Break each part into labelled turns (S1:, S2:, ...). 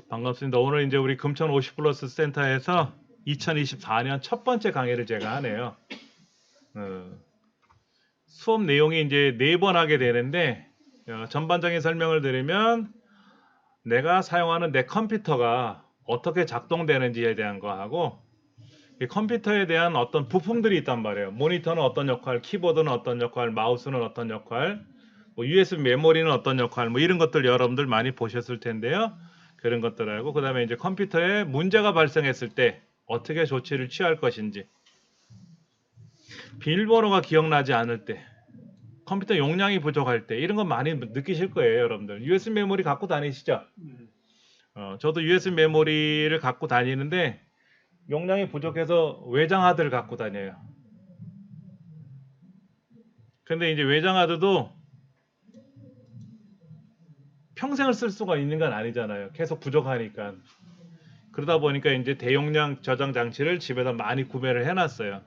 S1: 반갑습니다. 오늘 이제 우리 금천 50플러스 센터에서 2024년 첫 번째 강의를 제가 하네요. 수업 내용이 이제 4번 하게 되는데, 전반적인 설명을 드리면 내가 사용하는 내 컴퓨터가 어떻게 작동되는지에 대한 거 하고, 이 컴퓨터에 대한 어떤 부품들이 있단 말이에요. 모니터는 어떤 역할, 키보드는 어떤 역할, 마우스는 어떤 역할, 뭐 USB 메모리는 어떤 역할, 뭐 이런 것들 여러분들 많이 보셨을 텐데요. 그런 것들하고, 그 다음에 이제 컴퓨터에 문제가 발생했을 때 어떻게 조치를 취할 것인지, 비밀번호가 기억나지 않을 때, 컴퓨터 용량이 부족할 때, 이런 거 많이 느끼실 거예요, 여러분들. USB 메모리 갖고 다니시죠? 저도 USB 메모리를 갖고 다니는데 용량이 부족해서 외장 하드를 갖고 다녀요. 근데 이제 외장 하드도 평생을 쓸 수가 있는 건 아니잖아요. 계속 부족하니까. 그러다 보니까 이제 대용량 저장 장치를 집에다 많이 구매를 해놨어요.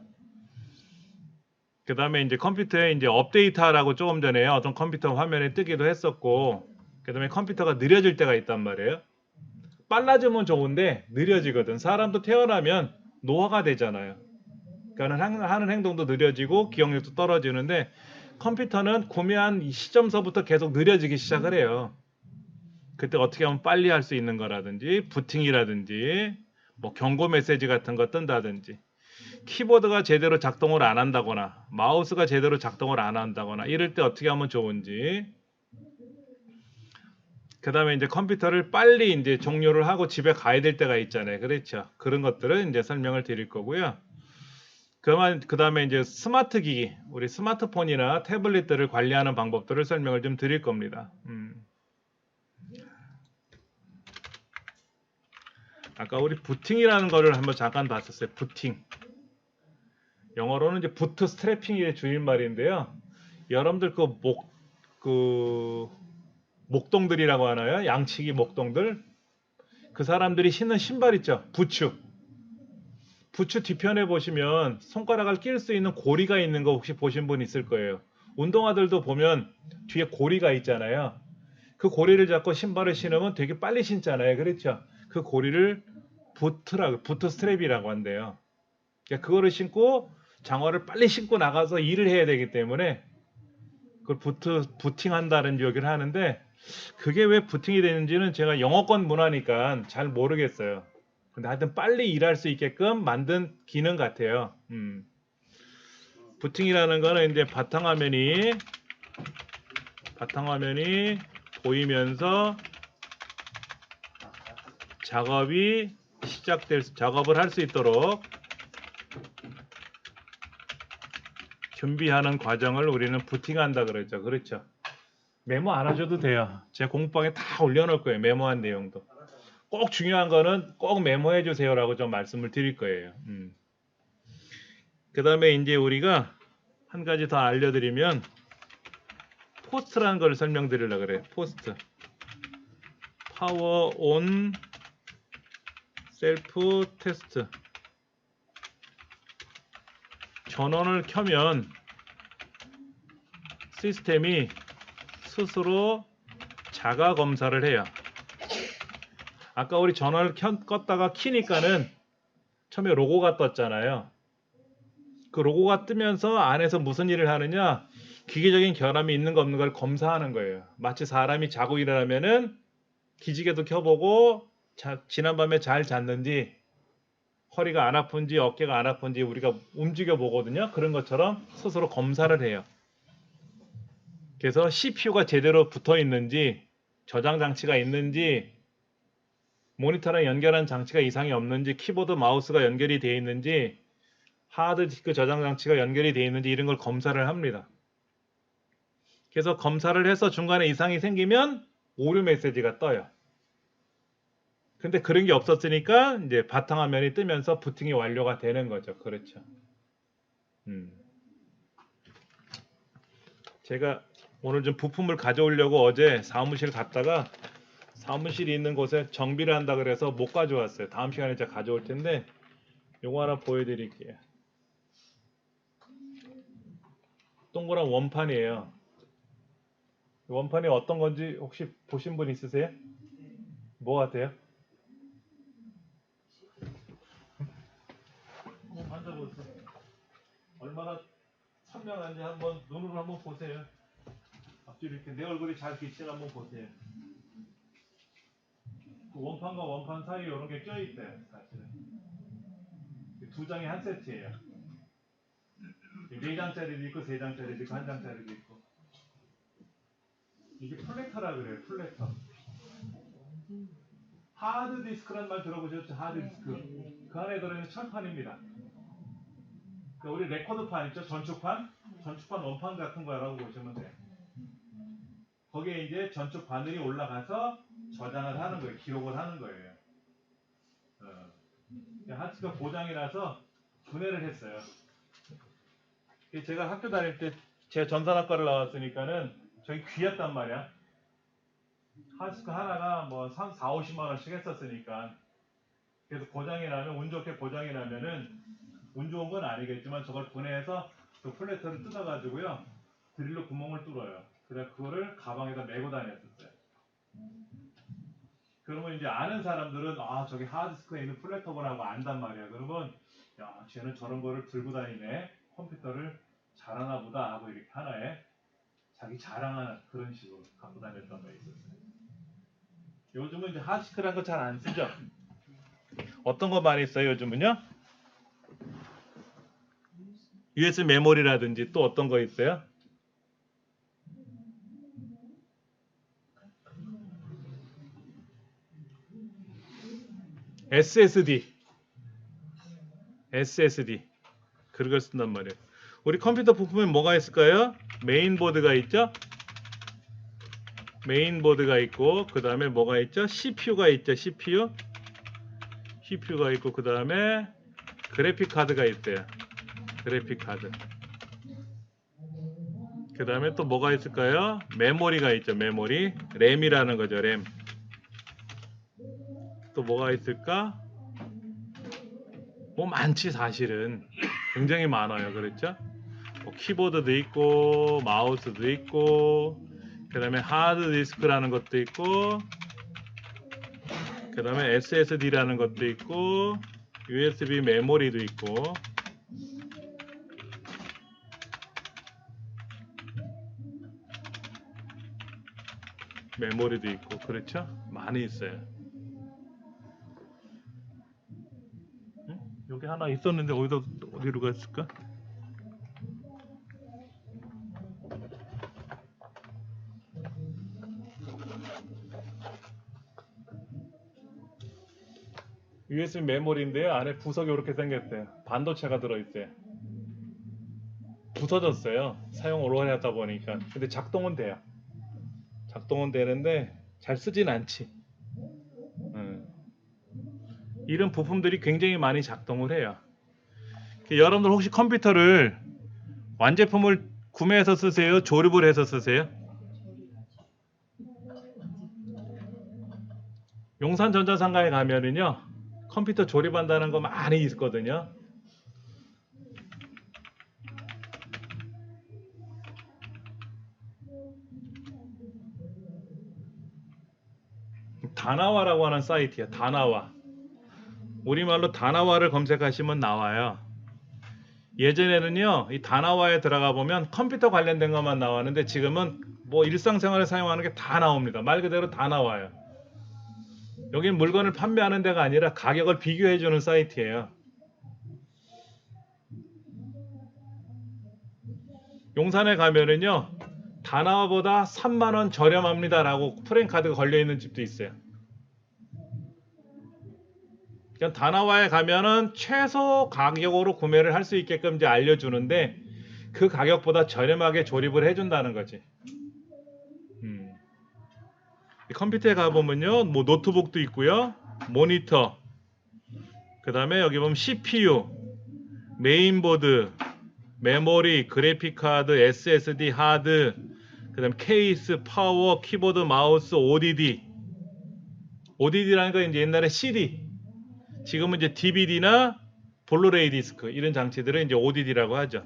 S1: 그 다음에 이제 컴퓨터에 이제 업데이트하라고 조금 전에 어떤 컴퓨터 화면에 뜨기도 했었고, 그 다음에 컴퓨터가 느려질 때가 있단 말이에요. 빨라지면 좋은데 느려지거든. 사람도 태어나면 노화가 되잖아요. 그러니까 하는 행동도 느려지고 기억력도 떨어지는데, 컴퓨터는 구매한 이 시점서부터 계속 느려지기 시작을 해요. 그때 어떻게 하면 빨리 할 수 있는 거라든지, 부팅이라든지, 뭐 경고 메시지 같은 거 뜬다든지, 키보드가 제대로 작동을 안 한다거나, 마우스가 제대로 작동을 안 한다거나, 이럴 때 어떻게 하면 좋은지, 그 다음에 이제 컴퓨터를 빨리 이제 종료를 하고 집에 가야 될 때가 있잖아요. 그렇죠. 그런 것들은 이제 설명을 드릴 거고요. 그 다음에 이제 스마트 기기, 우리 스마트폰이나 태블릿들을 관리하는 방법들을 설명을 좀 드릴 겁니다. 아까 우리 부팅이라는 거를 한번 잠깐 봤었어요. 부팅. 영어로는 이제 부트 스트래핑이 줄임말인데요. 여러분들 그 목동들이라고 하나요? 양치기 목동들. 그 사람들이 신는 신발 있죠? 부츠. 부츠 뒤편에 보시면 손가락을 낄 수 있는 고리가 있는 거 혹시 보신 분 있을 거예요. 운동화들도 보면 뒤에 고리가 있잖아요. 그 고리를 잡고 신발을 신으면 되게 빨리 신잖아요. 그렇죠? 그 고리를 부트 스트랩이라고 한대요. 그러니까 그거를 신고 장화를 빨리 신고 나가서 일을 해야 되기 때문에 그걸 부팅 한다는 얘기를 하는데, 그게 왜 부팅이 되는지는 제가 영어권 문화니까 잘 모르겠어요. 근데 하여튼 빨리 일할 수 있게끔 만든 기능 같아요. 부팅이라는 거는 이제 바탕화면이 보이면서 작업을 할 수 있도록 준비하는 과정을 우리는 부팅한다 그랬죠. 그렇죠. 메모 안 하셔도 돼요. 제 공부방에 다 올려놓을 거예요. 메모한 내용도. 꼭 중요한 거는 꼭 메모해 주세요라고 좀 말씀을 드릴 거예요. 그 다음에 이제 우리가 한 가지 더 알려드리면, 포스트라는 걸 설명드리려고 그래요. 포스트. 파워 온 셀프 테스트. 전원을 켜면 시스템이 스스로 자가 검사를 해요. 아까 우리 전원을 껐다가 키니까는 처음에 로고가 떴잖아요. 그 로고가 뜨면서 안에서 무슨 일을 하느냐, 기계적인 결함이 있는 거 없는 걸 검사하는 거예요. 마치 사람이 자고 일어나면은 기지개도 켜보고 지난밤에 잘 잤는지, 허리가 안 아픈지 어깨가 안 아픈지 우리가 움직여 보거든요. 그런 것처럼 스스로 검사를 해요. 그래서 CPU가 제대로 붙어 있는지, 저장 장치가 있는지, 모니터랑 연결한 장치가 이상이 없는지, 키보드 마우스가 연결이 되어 있는지, 하드디스크 저장 장치가 연결이 되어 있는지, 이런 걸 검사를 합니다. 그래서 검사를 해서 중간에 이상이 생기면 오류 메시지가 떠요. 근데 그런 게 없었으니까 이제 바탕화면이 뜨면서 부팅이 완료가 되는 거죠. 그렇죠. 제가 오늘 좀 부품을 가져오려고 어제 사무실 갔다가, 사무실이 있는 곳에 정비를 한다 그래서 못 가져왔어요. 다음 시간에 제가 가져올 텐데 요거 하나 보여드릴게요. 동그란 원판이에요. 원판이 어떤 건지 혹시 보신 분 있으세요? 뭐 같아요? 보세요. 얼마나 선명한지 한번 눈으로 한번 보세요. 앞뒤로 이렇게 내 얼굴이 잘 비치는 한번 보세요. 그 원판과 원판 사이에 이런 게 껴있대요. 사실은 두 장이 한 세트예요. 4장짜리도 있고 3장짜리도 있고 1장짜리도 있고. 이게 플래터라 그래요. 플래터. 하드디스크란 말 들어보셨죠? 하드디스크. 그 안에 들어있는 철판입니다. 그러니까 우리 레코드판 있죠? 전축판? 전축판 원판 같은 거라고 보시면 돼요. 거기에 이제 전축 바늘이 올라가서 저장을 하는 거예요. 기록을 하는 거예요. 하드디스크가 고장이라서 분해를 했어요. 제가 학교 다닐 때 제가 전산학과를 나왔으니까는 저기 귀했단 말이야. 하드디스크 하나가 뭐 3, 4, 50만 원씩 했었으니까. 그래서 고장이 나면, 운 좋게 고장이 나면은, 운 좋은 건 아니겠지만 저걸 분해해서 그 플래터를 뜯어가지고요. 드릴로 구멍을 뚫어요. 그래서 그거를 가방에다 메고 다녔었어요. 그러면 이제 아는 사람들은 아 저기 하드디스크에 있는 플래터구나 하고 안단 말이야. 그러면 야 쟤는 저런 거를 들고 다니네. 컴퓨터를 잘하나 보다 하고 이렇게 하나에 자기 자랑하는 그런 식으로 갖고 다녔던 거 있었어요. 요즘은 이제 하드디스크라는 거 잘 안 쓰죠? 어떤 거 많이 써요 요즘은요? USB 메모리라든지 또 어떤 거 있어요? SSD 그런 걸 쓴단 말이에요. 우리 컴퓨터 부품에 뭐가 있을까요? 메인보드가 있죠? 메인보드가 있고 그 다음에 뭐가 있죠? CPU가 있죠. CPU가 있고 그 다음에 그래픽 카드가 있대요. 그래픽 카드. 그 다음에 또 뭐가 있을까요? 메모리가 있죠. 메모리. 램이라는 거죠. 램. 또 뭐가 있을까? 뭐 많지 사실은. 굉장히 많아요. 그렇죠? 뭐 키보드도 있고 마우스도 있고 그 다음에 하드디스크라는 것도 있고 그 다음에 SSD라는 것도 있고 USB 메모리도 있고 메모리도 있고 그렇죠? 많이 있어요. 응? 여기 하나 있었는데 어디로 갔을까? USB 메모리인데요. 안에 부석이 이렇게 생겼대요. 반도체가 들어있어요. 부서졌어요. 사용을 오래 하다 보니까. 근데 작동은 돼요. 작동은 되는데 잘 쓰진 않지. 이런 부품들이 굉장히 많이 작동을 해요. 여러분들 혹시 컴퓨터를 완제품을 구매해서 쓰세요? 조립을 해서 쓰세요? 용산전자상가에 가면은요 컴퓨터 조립한다는 거 많이 있거든요. 다나와라고 하는 사이트야. 다나와. 우리말로 다나와를 검색하시면 나와요. 예전에는요 이 다나와에 들어가 보면 컴퓨터 관련된 것만 나왔는데 지금은 뭐 일상생활에 사용하는 게 다 나옵니다. 말 그대로 다 나와요. 여기는 물건을 판매하는 데가 아니라 가격을 비교해 주는 사이트예요. 용산에 가면은요 다나와보다 3만원 저렴합니다 라고 프랜카드가 걸려있는 집도 있어요. 그냥 다나와에 가면은 최소 가격으로 구매를 할 수 있게끔 이제 알려주는데 그 가격보다 저렴하게 조립을 해준다는 거지. 컴퓨터에 가보면요 뭐 노트북도 있고요 모니터 그 다음에 여기 보면 CPU 메인보드 메모리 그래픽카드 SSD 하드 그 다음에 케이스 파워 키보드 마우스 ODD라는 건 이제 옛날에 CD 지금은 이제 DVD나 블루레이 디스크 이런 장치들을 이제 ODD라고 하죠.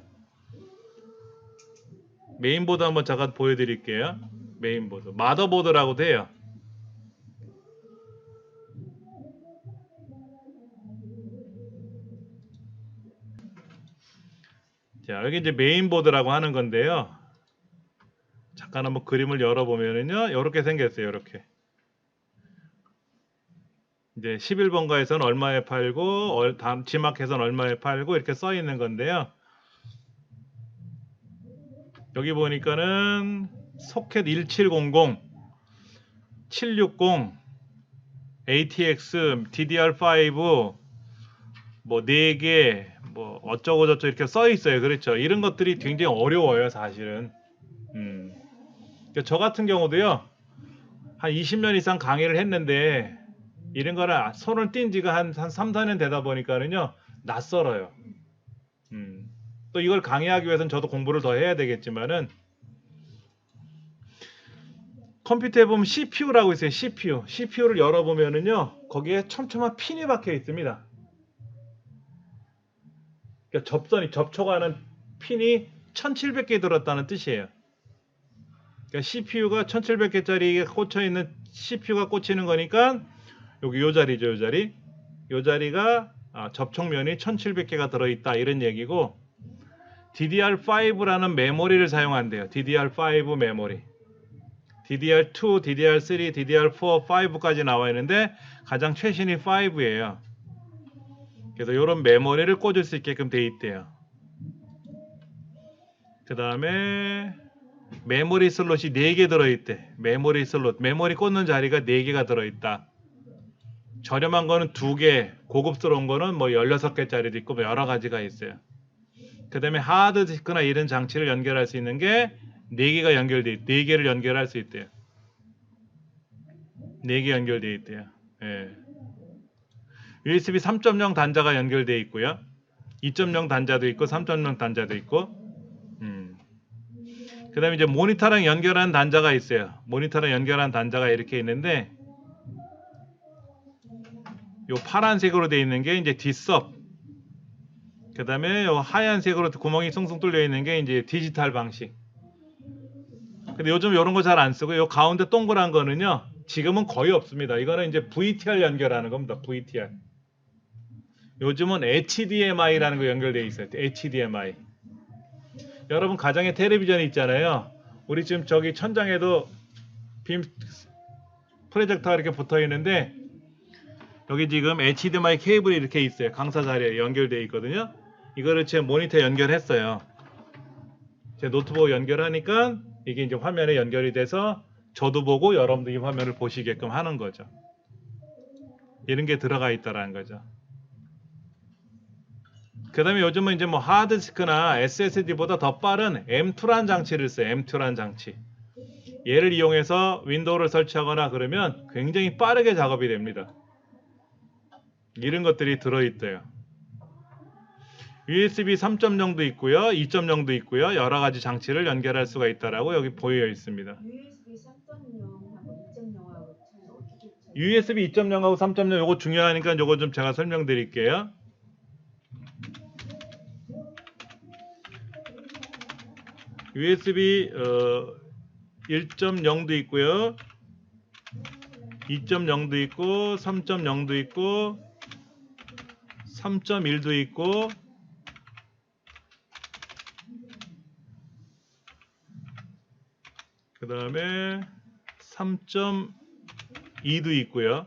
S1: 메인보드 한번 잠깐 보여드릴게요. 메인보드 마더보드라고도 해요. 자, 여기 이제 메인보드라고 하는 건데요. 잠깐 한번 그림을 열어보면은요, 이렇게 생겼어요. 이렇게. 이제 11번가에서는 얼마에 팔고, 다음 지마켓에서는 얼마에 팔고, 이렇게 써 있는 건데요. 여기 보니까는 소켓 1700, 760, ATX, DDR5, 뭐 4개, 뭐 어쩌고 저쩌고 이렇게 써 있어요. 그렇죠. 이런 것들이 굉장히 어려워요, 사실은. 그러니까 저 같은 경우도요, 한 20년 이상 강의를 했는데, 이런 거를 손을 띈 지가 한 3, 4년 되다 보니까는요, 낯설어요. 또 이걸 강의하기 위해서는 저도 공부를 더 해야 되겠지만은, 컴퓨터에 보면 CPU라고 있어요. CPU. CPU를 열어보면은요, 거기에 촘촘한 핀이 박혀 있습니다. 그러니까 접촉하는 핀이 1700개 들었다는 뜻이에요. 그러니까 CPU가 1700개짜리 꽂혀 있는 CPU가 꽂히는 거니까 여기 요 자리죠, 요 자리. 요 자리가 접촉면이 1700개가 들어있다 이런 얘기고, DDR5라는 메모리를 사용한대요. DDR5 메모리. DDR2, DDR3, DDR4, 5까지 나와 있는데 가장 최신이 5예요. 그래서 이런 메모리를 꽂을 수 있게끔 돼 있대요. 그 다음에 메모리 슬롯이 4개 들어있대. 메모리 슬롯, 메모리 꽂는 자리가 4개가 들어있다. 저렴한 거는 2개, 고급스러운 거는 뭐 16개짜리도 있고 뭐 여러 가지가 있어요. 그 다음에 하드디스크나 이런 장치를 연결할 수 있는 게 4개가 연결돼, 4개를 연결할 수 있대요. 4개 연결돼 있대요. 예. USB 3.0 단자가 연결돼 있고요. 2.0 단자도 있고 3.0 단자도 있고. 그 다음에 이제 모니터랑 연결한 단자가 있어요. 모니터랑 연결한 단자가 이렇게 있는데, 요 파란색으로 되어 있는 게 이제 뒷섭. 그 다음에 요 하얀색으로 구멍이 숭숭 뚫려 있는 게 이제 디지털 방식. 근데 요즘 이런 거 잘 안 쓰고, 요 가운데 동그란 거는요, 지금은 거의 없습니다. 이거는 이제 VTR 연결하는 겁니다. VTR. 요즘은 HDMI라는 거 연결되어 있어요. HDMI. 여러분 가정에 텔레비전이 있잖아요. 우리 지금 저기 천장에도 빔 프로젝터가 이렇게 붙어 있는데, 여기 지금 HDMI 케이블이 이렇게 있어요. 강사 자리에 연결되어 있거든요. 이거를 제 모니터에 연결했어요. 제 노트북 연결하니까 이게 이제 화면에 연결이 돼서 저도 보고 여러분도 이 화면을 보시게끔 하는 거죠. 이런 게 들어가 있다라는 거죠. 그 다음에 요즘은 이제 뭐 하드디스크나 SSD보다 더 빠른 M2란 장치를 써요. M2란 장치. 얘를 이용해서 윈도우를 설치하거나 그러면 굉장히 빠르게 작업이 됩니다. 이런 것들이 들어있대요. USB 3.0도 있고요, 2.0도 있고요, 여러 가지 장치를 연결할 수가 있다라고 여기 보여 있습니다.
S2: USB 3.0하고 2.0하고 차이 어떻게 차이?
S1: USB 2.0하고 3.0 요거 중요하니까 요거 좀 제가 설명드릴게요. USB 1.0도 있고요, 2.0도 있고, 3.0도 있고, 3.1도 있고, 그 다음에 3.2도 있고요.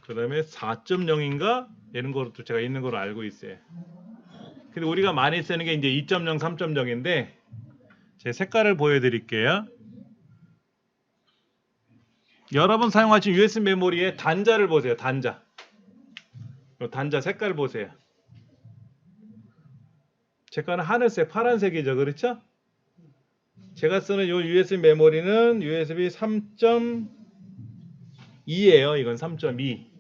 S1: 그 다음에 4.0인가? 이런 것도 제가 있는 걸로 알고 있어요. 근데 우리가 많이 쓰는 게 이제 2.0, 3.0인데, 제 색깔을 보여드릴게요. 여러분 사용하신 USB 메모리의 단자를 보세요. 단자. 단자 색깔 보세요. 제 거는 하늘색, 파란색이죠. 그렇죠? 제가 쓰는 이 USB 메모리는 USB 3.2예요. 이건 3.2.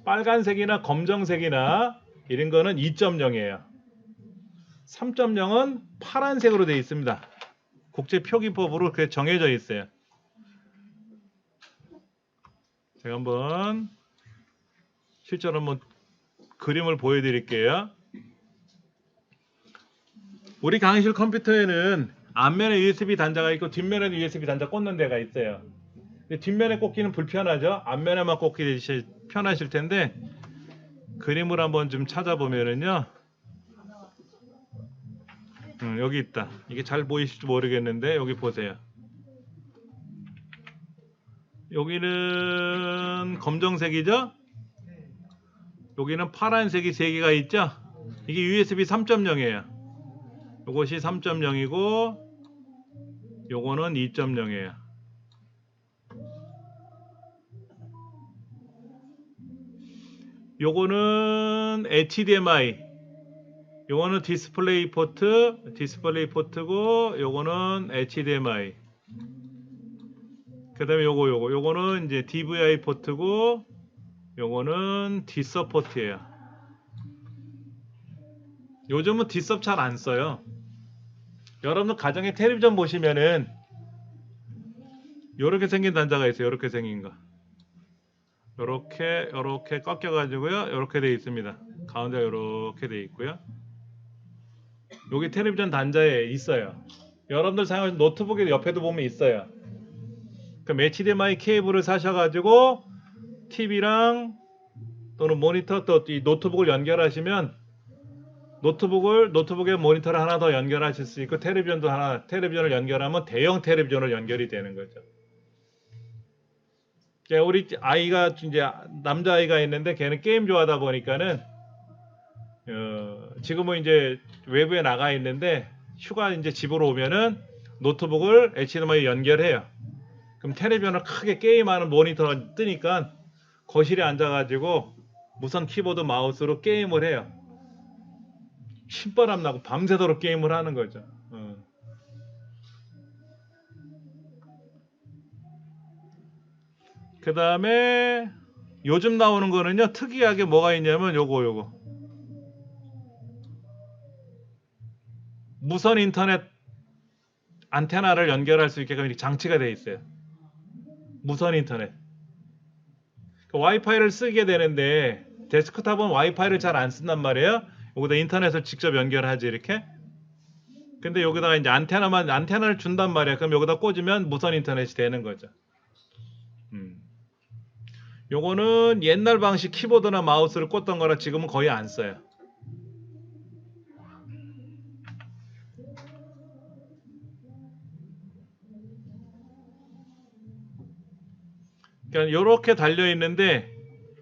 S1: 빨간색이나 검정색이나 이런 거는 2.0이에요. 3.0은 파란색으로 되어 있습니다. 국제표기법으로 그렇게 정해져 있어요. 제가 한번 실제로 한번 그림을 보여드릴게요. 우리 강의실 컴퓨터에는 앞면에 USB 단자가 있고 뒷면에는 USB 단자 꽂는 데가 있어요. 근데 뒷면에 꽂기는 불편하죠. 앞면에만 꽂기 편하실 텐데, 그림을 한번 좀 찾아보면은요. 여기 있다. 이게 잘 보이실지 모르겠는데 여기 보세요. 여기는 검정색이죠? 여기는 파란색이 3개가 있죠? 이게 USB 3.0이에요. 요것이 3.0이고 요거는 2.0이에요. 요거는 HDMI, 요거는 디스플레이 포트고 요거는 HDMI. 그 다음에 요거는 이제 DVI 포트고 요거는 D섭 포트예요. 요즘은 D섭 잘 안 써요. 여러분들 가정에 텔레비전 보시면은 요렇게 생긴 단자가 있어요. 요렇게 생긴 거. 요렇게 꺾여 가지고요. 요렇게 되어 있습니다. 가운데 요렇게 되어 있고요. 여기 텔레비전 단자에 있어요. 여러분들 사용하시는 노트북의 옆에도 보면 있어요. 그럼 HDMI 케이블을 사셔가지고 TV랑 또는 모니터 또 이 노트북을 연결하시면 노트북에 모니터를 하나 더 연결하실 수 있고 텔레비전을 연결하면 대형 텔레비전을 연결이 되는 거죠. 우리 아이가 이제 남자아이가 있는데 걔는 게임 좋아하다 보니까는 지금은 이제 외부에 나가 있는데 휴가 이제 집으로 오면은 노트북을 HDMI 연결해요. 그럼 텔레비전을 크게 게임하는 모니터가 뜨니까 거실에 앉아가지고 무선 키보드 마우스로 게임을 해요. 신바람 나고 밤새도록 게임을 하는 거죠. 그 다음에 요즘 나오는 거는요, 특이하게 뭐가 있냐면 요거 무선 인터넷 안테나를 연결할 수 있게끔 장치가 되어 있어요. 무선 인터넷. 와이파이를 쓰게 되는데 데스크탑은 와이파이를 잘 안 쓴단 말이에요. 여기다 인터넷을 직접 연결하지 이렇게. 근데 여기다가 이제 안테나를 준단 말이에요. 그럼 여기다 꽂으면 무선 인터넷이 되는 거죠. 요거는 옛날 방식 키보드나 마우스를 꽂던 거라 지금은 거의 안 써요. 그러니까 요렇게 달려 있는데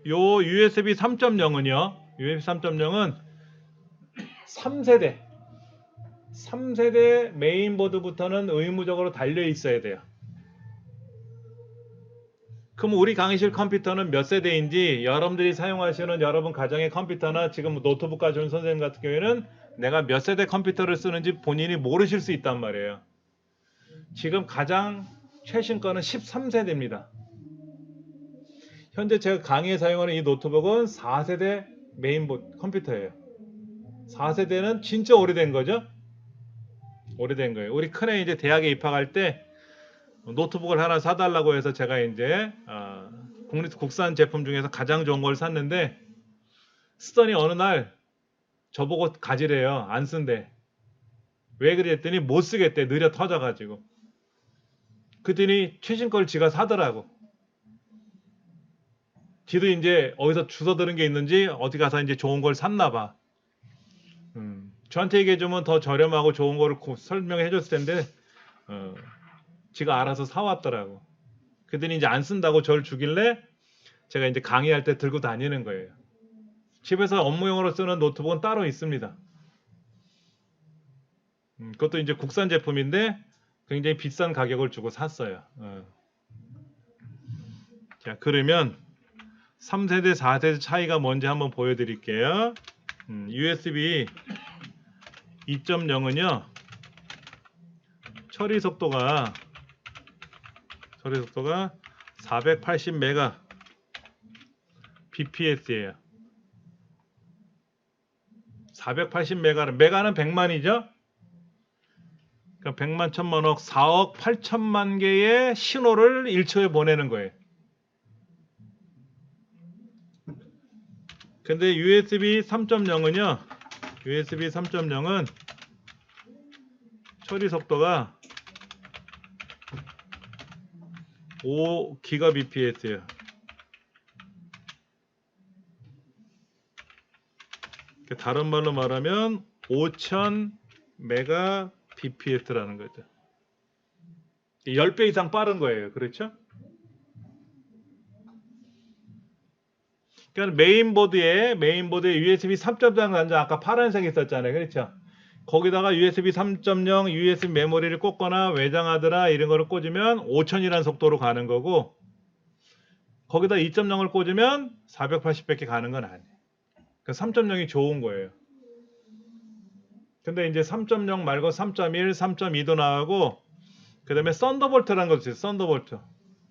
S1: 요 USB 3.0은요. USB 3.0은 3세대 메인보드부터는 의무적으로 달려 있어야 돼요. 그럼 우리 강의실 컴퓨터는 몇 세대인지 여러분들이 사용하시는 여러분 가정의 컴퓨터나 지금 노트북 가져온 선생님 같은 경우에는 내가 몇 세대 컴퓨터를 쓰는지 본인이 모르실 수 있단 말이에요. 지금 가장 최신 거는 13세대입니다. 현재 제가 강의에 사용하는 이 노트북은 4세대 메인보드 컴퓨터예요. 4세대는 진짜 오래된 거죠? 오래된 거예요. 우리 큰애 이제 대학에 입학할 때 노트북을 하나 사달라고 해서 제가 이제 국산 제품 중에서 가장 좋은 걸 샀는데 쓰더니 어느 날 저보고 가지래요. 안 쓴대. 왜 그랬더니 못 쓰겠대. 느려 터져가지고. 그랬더니 최신 걸 지가 사더라고. 지도 이제 어디서 주워 들은 게 있는지 어디 가서 이제 좋은 걸 샀나 봐. 저한테 얘기해주면 더 저렴하고 좋은 거를 설명해 줬을 텐데 지가 알아서 사왔더라고. 그랬더니 이제 안 쓴다고 저를 주길래 제가 이제 강의할 때 들고 다니는 거예요. 집에서 업무용으로 쓰는 노트북은 따로 있습니다. 그것도 이제 국산 제품인데 굉장히 비싼 가격을 주고 샀어요. 자, 그러면 3세대, 4세대 차이가 뭔지 한번 보여드릴게요. USB 2.0은요. 처리 속도가 480메가 bps예요. 480메가는 메가는 100만이죠. 그러니까 100만, 1000만, 억, 4억 8천만 개의 신호를 1초에 보내는 거예요. 근데 USB 3.0은요. USB 3.0은 처리 속도가 5 기가bps예요. 다른 말로 말하면 5000 메가 bps라는 거죠. 10배 이상 빠른 거예요. 그렇죠? 그러니까 메인보드에 USB 3.0 단자 아까 파란색 있었잖아요. 그렇죠? 거기다가 USB 3.0 USB 메모리를 꽂거나 외장하드나 이런 거를 꽂으면 5000이라는 속도로 가는 거고, 거기다 2.0을 꽂으면 480밖에 가는 건 아니에요. 3.0이 좋은 거예요. 근데 이제 3.0 말고 3.1, 3.2도 나오고, 그 다음에 썬더볼트라는 거 있어요. 썬더볼트.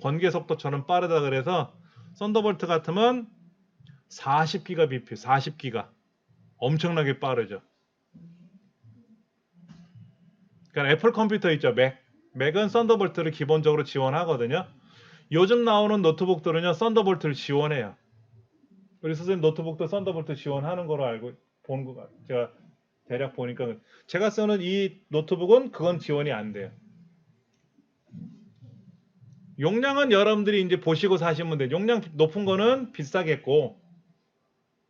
S1: 번개 속도처럼 빠르다 그래서 썬더볼트 같으면 40기가 bp, 40기가. 엄청나게 빠르죠. 그러니까 애플 컴퓨터 있죠. 맥은 썬더볼트를 기본적으로 지원하거든요. 요즘 나오는 노트북들은요, 썬더볼트를 지원해요. 우리 선생님 노트북도 썬더볼트 지원하는 거로 알고 본 거 같아요. 제가 대략 보니까 제가 쓰는 이 노트북은 그건 지원이 안 돼요. 용량은 여러분들이 이제 보시고 사시면 돼요. 용량 높은 거는 비싸겠고,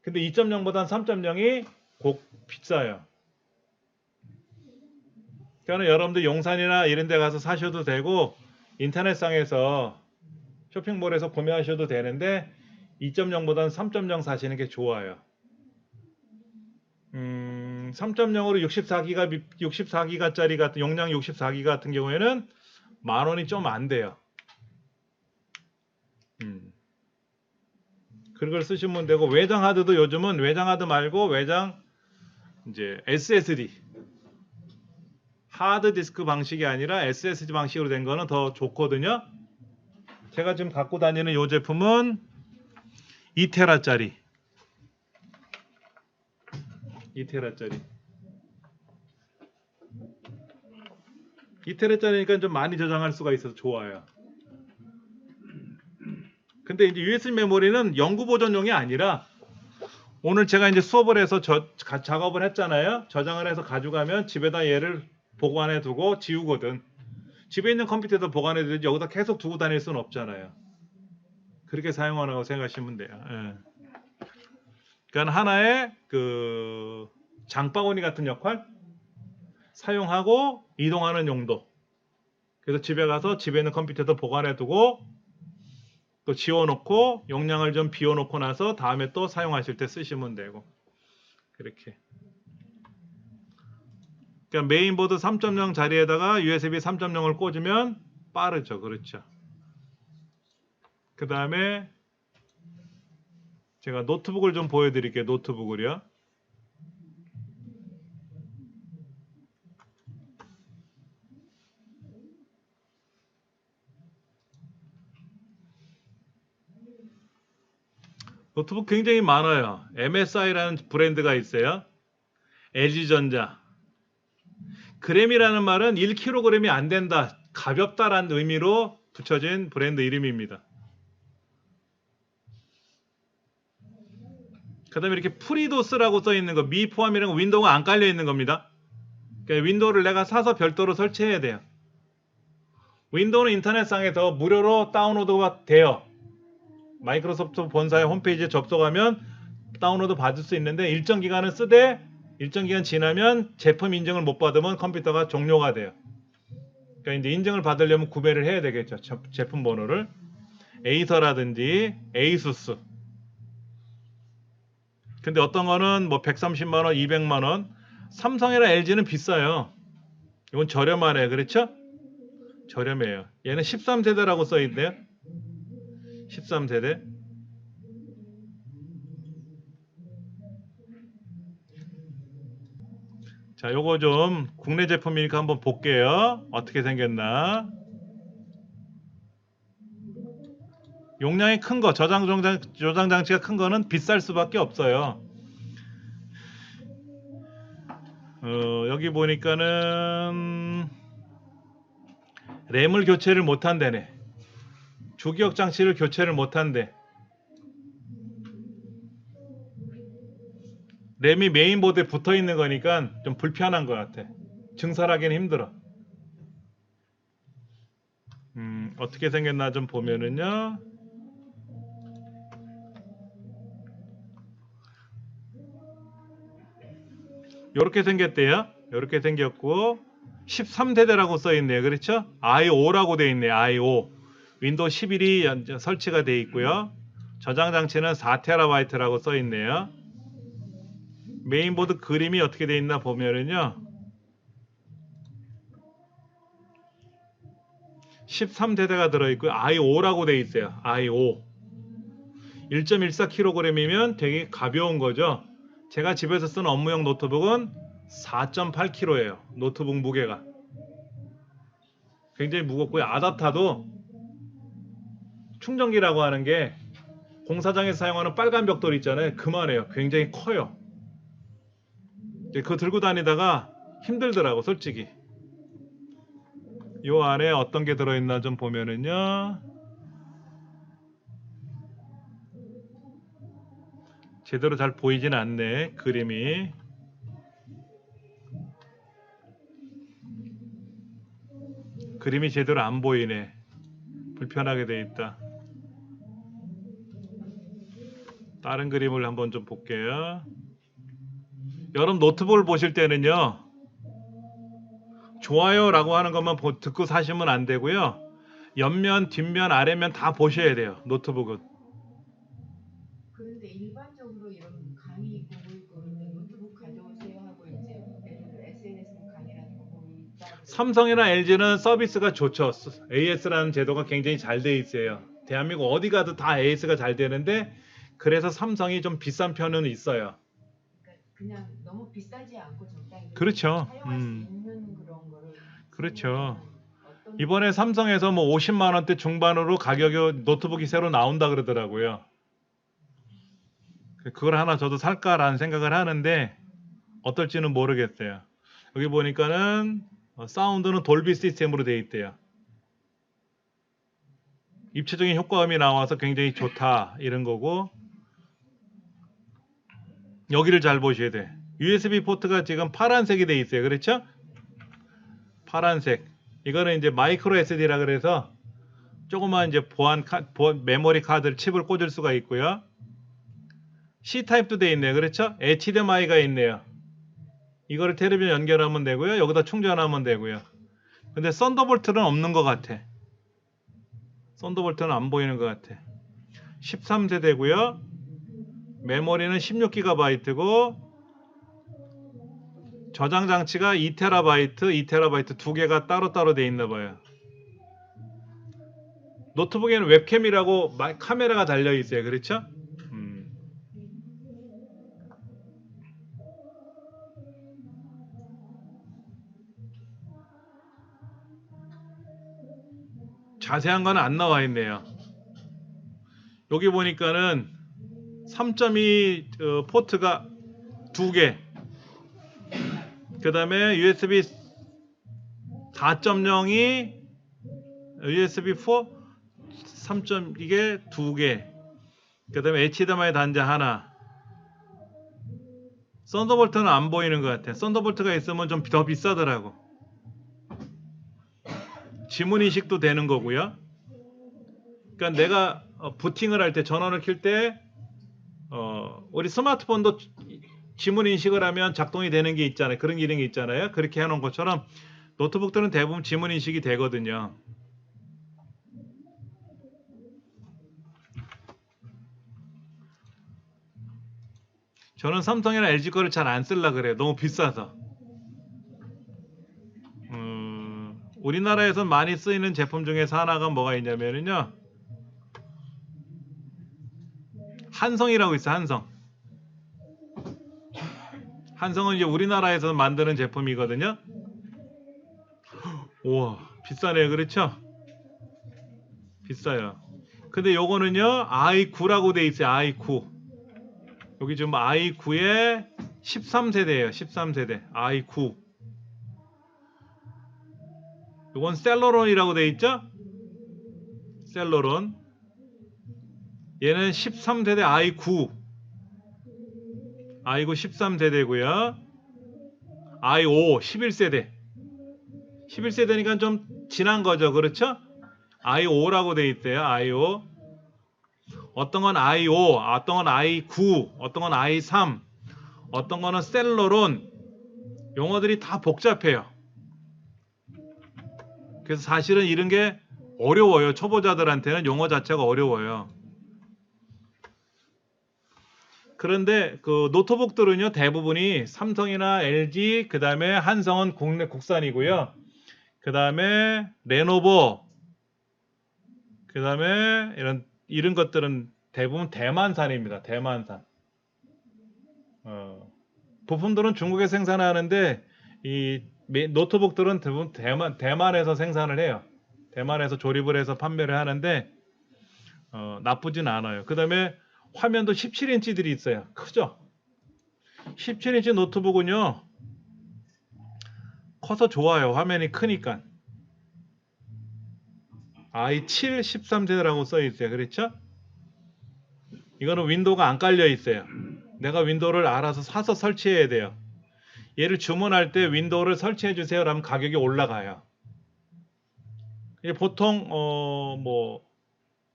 S1: 근데 2.0보다는 3.0이 비싸요. 그러니까 여러분들 용산이나 이런 데 가서 사셔도 되고, 인터넷상에서 쇼핑몰에서 구매하셔도 되는데 2.0보다는 3.0 사시는 게 좋아요. 3.0으로 64기가짜리 같은 용량 64기가 같은 경우에는 10,000원이 좀 안 돼요. 그걸 쓰시면 되고, 외장 하드도 요즘은 외장 하드 말고 외장 이제 SSD 하드 디스크 방식이 아니라 SSD 방식으로 된 거는 더 좋거든요. 제가 지금 갖고 다니는 이 제품은 2테라짜리 2테라짜리니까 좀 많이 저장할 수가 있어서 좋아요. 근데 이제 USB 메모리는 영구 보존용이 아니라, 오늘 제가 이제 수업을 해서 작업을 했잖아요. 저장을 해서 가져가면 집에다 얘를 보관해 두고 지우거든. 집에 있는 컴퓨터에서 보관해 두지 여기다 계속 두고 다닐 수는 없잖아요. 그렇게 사용하라고 생각하시면 돼요. 예. 그러니까 하나의 그 장바구니 같은 역할, 사용하고 이동하는 용도. 그래서 집에 가서 집에 있는 컴퓨터에서 보관해 두고 또 지워놓고 용량을 좀 비워놓고 나서 다음에 또 사용하실 때 쓰시면 되고, 그렇게. 그러니까 메인보드 3.0 자리에다가 USB 3.0을 꽂으면 빠르죠. 그렇죠. 그 다음에 제가 노트북을 좀 보여드릴게요. 노트북을요. 노트북 굉장히 많아요. MSI라는 브랜드가 있어요. LG전자. 그램이라는 말은 1kg이 안 된다, 가볍다라는 의미로 붙여진 브랜드 이름입니다. 그 다음에 이렇게 프리도스라고 써 있는 거, 미 포함이라는 거, 윈도우가 안 깔려 있는 겁니다. 그러니까 윈도우를 내가 사서 별도로 설치해야 돼요. 윈도우는 인터넷상에서 무료로 다운로드가 돼요. 마이크로소프트 본사의 홈페이지에 접속하면 다운로드 받을 수 있는데, 일정 기간은 쓰되 일정 기간 지나면 제품 인증을 못 받으면 컴퓨터가 종료가 돼요. 그러니까 이제 인증을 받으려면 구매를 해야 되겠죠. 제품 번호를. 에이서라든지 에이수스. 근데 어떤 거는 뭐 130만 원, 200만 원. 삼성이나 LG는 비싸요. 이건 저렴하네. 그렇죠? 저렴해요. 얘는 13세대라고 써 있네요. 13세대. 자, 요거 좀 국내 제품이니까 한번 볼게요. 어떻게 생겼나. 용량이 큰 거, 저장 장치가 큰 거는 비쌀 수밖에 없어요. 여기 보니까는 램을 교체를 못 한다네. 주기억 장치를 교체를 못 한대. 램이 메인보드에 붙어 있는 거니까 좀 불편한 것 같아. 증설하기는 힘들어. 어떻게 생겼나 좀 보면은요. 요렇게 생겼대요. 요렇게 생겼고 13세대라고 써 있네요. 그렇죠? i5라고 돼 있네요. i5. 윈도우 11이 설치가 돼 있고요. 저장 장치는 4TB라고 써 있네요. 메인보드 그림이 어떻게 돼 있나 보면은요. 13세대가 들어있고요. i5라고 돼 있어요. i5. 1.14kg이면 되게 가벼운 거죠. 제가 집에서 쓰는 업무용 노트북은 4.8kg예요. 노트북 무게가. 굉장히 무겁고요. 아다타도 충전기라고 하는 게 공사장에서 사용하는 빨간 벽돌 있잖아요. 그만해요. 굉장히 커요. 그거 들고 다니다가 힘들더라고 솔직히. 요 안에 어떤 게 들어있나 좀 보면은요. 제대로 잘 보이진 않네. 그림이. 그림이 제대로 안 보이네. 불편하게 돼 있다. 다른 그림을 한번 좀 볼게요. 여러분 노트북을 보실 때는요. 좋아요라고 하는 것만 듣고 사시면 안 되고요. 옆면, 뒷면, 아래면 다 보셔야 돼요. 노트북은.
S2: 그런데 일반적으로 이런 강의 보고 있고 있는데 노트북 가져오세요 하고 이제 예를 들어 SNS 강의라는 거 보고 있다.
S1: 삼성이나 LG는 서비스가 좋죠. AS라는 제도가 굉장히 잘 돼 있어요. 대한민국 어디 가도 다 AS가 잘 되는데 그래서 삼성이 좀 비싼 편은 있어요.
S2: 그러니까 그냥 너무 비싸지 않고 적당히
S1: 그렇죠.
S2: 사용할 수 있는 그런 거를
S1: 그렇죠.
S2: 어떤
S1: 이번에 삼성에서 뭐 50만 원대 중반으로 가격이 노트북이 새로 나온다 그러더라고요. 그걸 하나 저도 살까라는 생각을 하는데 어떨지는 모르겠어요. 여기 보니까는 사운드는 돌비 시스템으로 되어 있대요. 입체적인 효과음이 나와서 굉장히 좋다 이런 거고 여기를 잘 보셔야 돼. USB 포트가 지금 파란색이 되어 있어요. 그렇죠? 파란색. 이거는 이제 마이크로 SD라 그래서 조그만 이제 보안 메모리 카드를 칩을 꽂을 수가 있고요. C타입도 되어 있네요. 그렇죠? HDMI가 있네요. 이거를 텔레비전 연결하면 되고요. 여기다 충전하면 되고요. 근데 썬더볼트는 없는 것 같아. 썬더볼트는 안 보이는 것 같아. 13세대고요. 메모리는 16GB고 저장 장치가 2TB, 2TB 두 개가 따로따로 되어 있나 봐요. 노트북에는 웹캠이라고 카메라가 달려 있어요. 그렇죠? 자세한 건 안 나와 있네요. 여기 보니까는 3.2 포트가 2개. 그 다음에 USB 4.0이 USB 4 3. 이게 2개. 그 다음에 HDMI 단자 하나. 썬더볼트는 안 보이는 것 같아. 썬더볼트가 있으면 좀 더 비싸더라고. 지문 인식도 되는 거고요. 그러니까 내가 부팅을 할 때 전원을 켤 때 우리 스마트폰도 지문 인식을 하면 작동이 되는 게 있잖아요. 그런 기능이 있잖아요. 그렇게 해놓은 것처럼 노트북들은 대부분 지문 인식이 되거든요. 저는 삼성이나 LG 거를 잘 안 쓰려 그래요. 너무 비싸서. 우리나라에서 많이 쓰이는 제품 중에서 하나가 뭐가 있냐면요. 한성이라고 있어. 한성. 한성은 이제 우리나라에서 만드는 제품이거든요. 우와, 비싸네요. 그렇죠? 비싸요. 근데 요거는요, i9라고 돼 있어요. i9. 여기 지금 i9의 13세대예요. 13세대. i9. 요건 셀러론이라고 돼 있죠? 셀러론. 얘는 13세대 i9. i9 13세대고요. i5 11세대. 11세대니까 좀 지난 거죠. 그렇죠? i5라고 돼 있대요. i5. 어떤 건 i5, 어떤 건 i9, 어떤 건 i3, 어떤 거는 셀러론, 용어들이 다 복잡해요. 그래서 사실은 이런 게 어려워요. 초보자들한테는 용어 자체가 어려워요. 그런데 그 노트북들은요, 대부분이 삼성이나 LG, 그 다음에 한성은 국산이고요. 그 다음에 레노버, 그 다음에 이런 것들은 대부분 대만산입니다. 대만산. 부품들은 중국에 생산하는데 이 노트북들은 대부분 대만에서 생산을 해요. 대만에서 조립을 해서 판매를 하는데 나쁘진 않아요. 그 다음에 화면도 17인치들이 있어요. 크죠? 17인치 노트북은요, 커서 좋아요. 화면이 크니까. i7 13세대라고 써 있어요. 그렇죠? 이거는 윈도우가 안 깔려 있어요. 내가 윈도우를 알아서 사서 설치해야 돼요. 얘를 주문할 때 윈도우를 설치해 주세요 라면 가격이 올라가요. 보통 뭐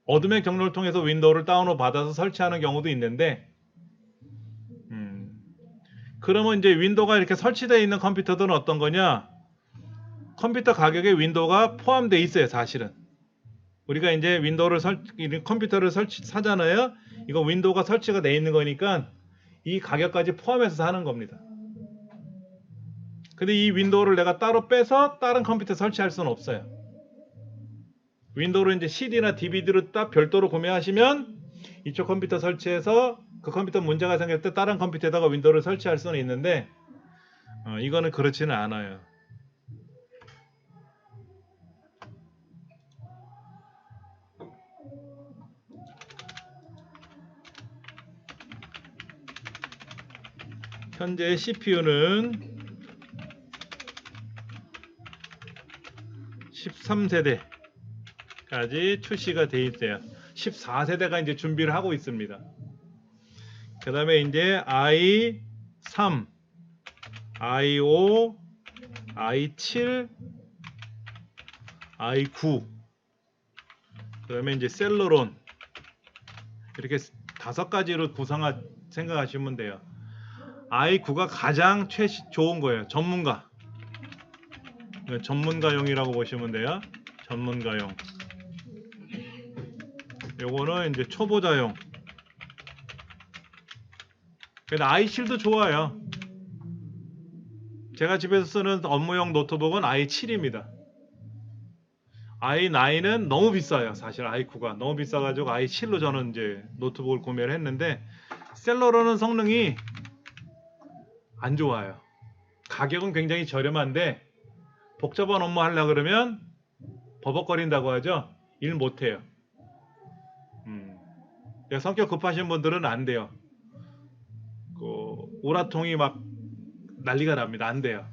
S1: 어둠의 경로를 통해서 윈도우를 다운로드 받아서 설치하는 경우도 있는데, 그러면 이제 윈도우가 이렇게 설치되어 있는 컴퓨터들은 어떤 거냐? 컴퓨터 가격에 윈도우가 포함되어 있어요. 사실은 우리가 이제 컴퓨터를 사잖아요. 이거 윈도우가 설치가 되어 있는 거니까 이 가격까지 포함해서 사는 겁니다. 근데 이 윈도우를 내가 따로 빼서 다른 컴퓨터에 설치할 수는 없어요. 윈도우를 이제 CD나 DVD로 딱 별도로 구매하시면 이쪽 컴퓨터 설치해서 그 컴퓨터 문제가 생길 때 다른 컴퓨터에다가 윈도우를 설치할 수는 있는데, 이거는 그렇지는 않아요. 현재 CPU는 13세대까지 출시가 돼 있어요. 14세대가 이제 준비를 하고 있습니다. 그 다음에 이제 i3, i5, i7, i9, 그 다음에 이제 셀러론, 이렇게 5가지로 생각하시면 돼요. i9가 가장 좋은 거예요. 전문가용이라고 보시면 돼요. 전문가용. 요거는 이제 초보자용. 근데 i7도 좋아요. 제가 집에서 쓰는 업무용 노트북은 i7입니다. i9은 너무 비싸요. 사실 i9가 너무 비싸가지고 i7로 저는 이제 노트북을 구매를 했는데, 셀러론은 성능이 안 좋아요. 가격은 굉장히 저렴한데 복잡한 업무 하려고 그러면 버벅거린다고 하죠. 일 못해요. 성격 급하신 분들은 안 돼요. 우라통이 막 난리가 납니다. 안 돼요.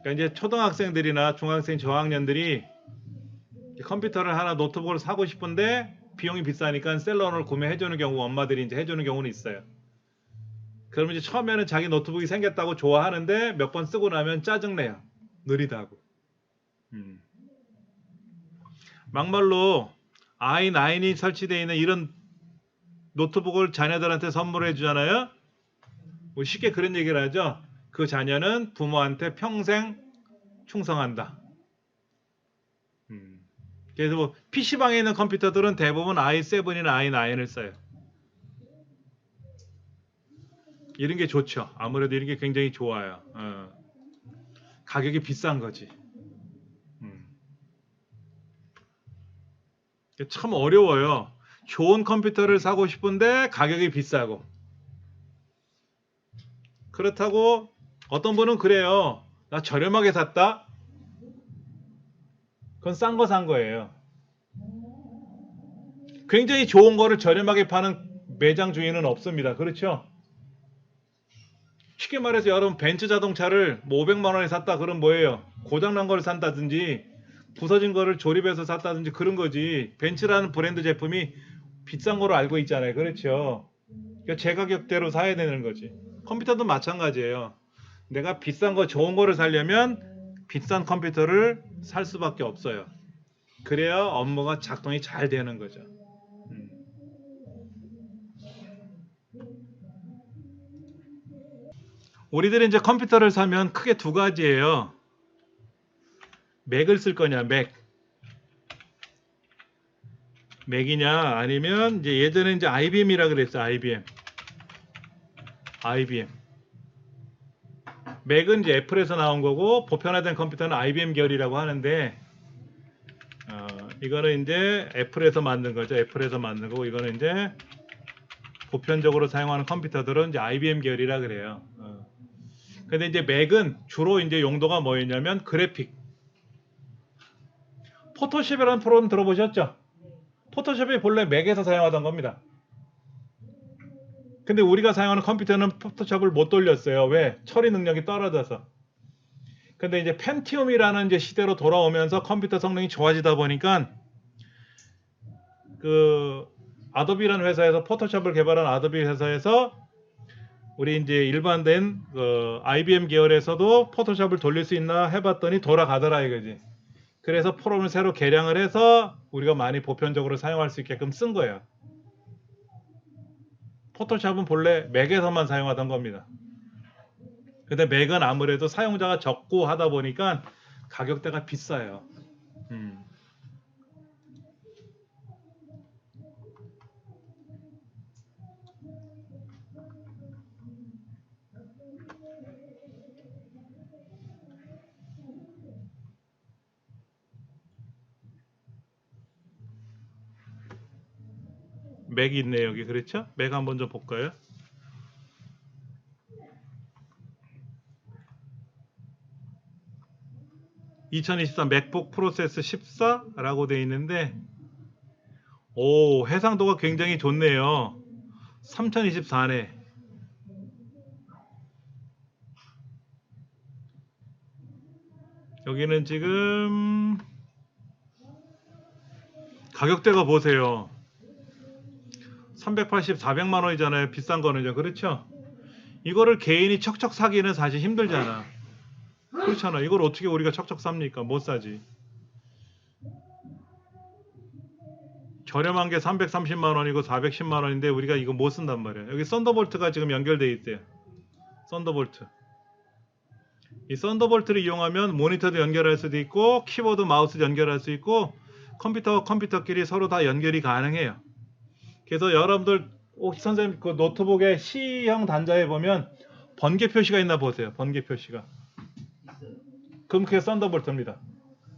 S1: 그러니까 이제 초등학생들이나 중학생 저학년들이 컴퓨터를 하나, 노트북을 사고 싶은데 비용이 비싸니까 셀러론을 구매해주는 경우, 엄마들이 이제 해주는 경우는 있어요. 그러면 이제 처음에는 자기 노트북이 생겼다고 좋아하는데 몇 번 쓰고 나면 짜증내요. 느리다고. 막말로 i9이 설치되어 있는 이런 노트북을 자녀들한테 선물해 주잖아요. 뭐 쉽게 그런 얘기를 하죠. 그 자녀는 부모한테 평생 충성한다. 그래서 뭐 PC방에 있는 컴퓨터들은 대부분 i7이나 i9을 써요. 이런 게 좋죠. 아무래도 이런 게 굉장히 좋아요. 가격이 비싼 거지. 참 어려워요. 좋은 컴퓨터를 사고 싶은데 가격이 비싸고. 그렇다고 어떤 분은 그래요. 나 저렴하게 샀다? 그건 싼 거 산 거예요. 굉장히 좋은 거를 저렴하게 파는 매장 주인은 없습니다. 그렇죠? 쉽게 말해서 여러분 벤츠 자동차를 뭐 500만 원에 샀다 그럼 뭐예요? 고장난 거를 산다든지 부서진 거를 조립해서 샀다든지 그런 거지. 벤츠라는 브랜드 제품이 비싼 거로 알고 있잖아요. 그렇죠? 그러니까 제 가격대로 사야 되는 거지. 컴퓨터도 마찬가지예요. 내가 비싼 거 좋은 거를 사려면 비싼 컴퓨터를 살 수밖에 없어요. 그래야 업무가 작동이 잘 되는 거죠. 우리들이 이제 컴퓨터를 사면 크게 두 가지예요. 맥을 쓸 거냐, 맥이냐, 아니면 이제 예전에 이제 IBM이라 그랬어요. IBM. 맥은 이제 애플에서 나온 거고 보편화된 컴퓨터는 IBM 계열이라고 하는데 이거는 이제 애플에서 만든 거죠. 애플에서 만든 거고 이거는 이제 보편적으로 사용하는 컴퓨터들은 이제 IBM 계열이라 그래요. 근데 이제 맥은 주로 이제 용도가 뭐였냐면 그래픽. 포토샵이라는 프로그램 들어보셨죠? 포토샵이 본래 맥에서 사용하던 겁니다. 근데 우리가 사용하는 컴퓨터는 포토샵을 못 돌렸어요. 왜? 처리 능력이 떨어져서. 근데 이제 펜티움이라는 이제 시대로 돌아오면서 컴퓨터 성능이 좋아지다 보니까 그 아도비라는 회사에서 포토샵을 개발한 아도비 회사에서 우리 이제 일반된 그 IBM 계열에서도 포토샵을 돌릴 수 있나 해봤더니 돌아가더라 이거지. 그래서 프로그램을 새로 개량을 해서 우리가 많이 보편적으로 사용할 수 있게끔 쓴 거예요. 포토샵은 본래 맥에서만 사용하던 겁니다. 근데 맥은 아무래도 사용자가 적고 하다 보니까 가격대가 비싸요. 맥이 있네 여기. 그렇죠? 맥 한번 좀 볼까요? (2024) 맥북 프로세스 14라고 되어 있는데 오, 해상도가 굉장히 좋네요. 3024네. 여기는 지금 가격대가 보세요. 380, 400만 원이잖아요. 비싼 거는요. 그렇죠? 이거를 개인이 척척 사기는 사실 힘들잖아. 그렇잖아. 이걸 어떻게 우리가 척척 삽니까? 못 사지. 저렴한 게 330만 원이고 410만 원인데 우리가 이거 못 쓴단 말이야. 여기 썬더볼트가 지금 연결되어 있대요. 썬더볼트. 이 썬더볼트를 이용하면 모니터도 연결할 수도 있고 키보드 마우스도 연결할 수 있고 컴퓨터와 컴퓨터끼리 서로 다 연결이 가능해요. 그래서 여러분들 혹시 선생님 그 노트북의 C형 단자에 보면 번개 표시가 있나 보세요. 번개 표시가.
S3: 있어요.
S1: 그럼 그게 썬더볼트입니다.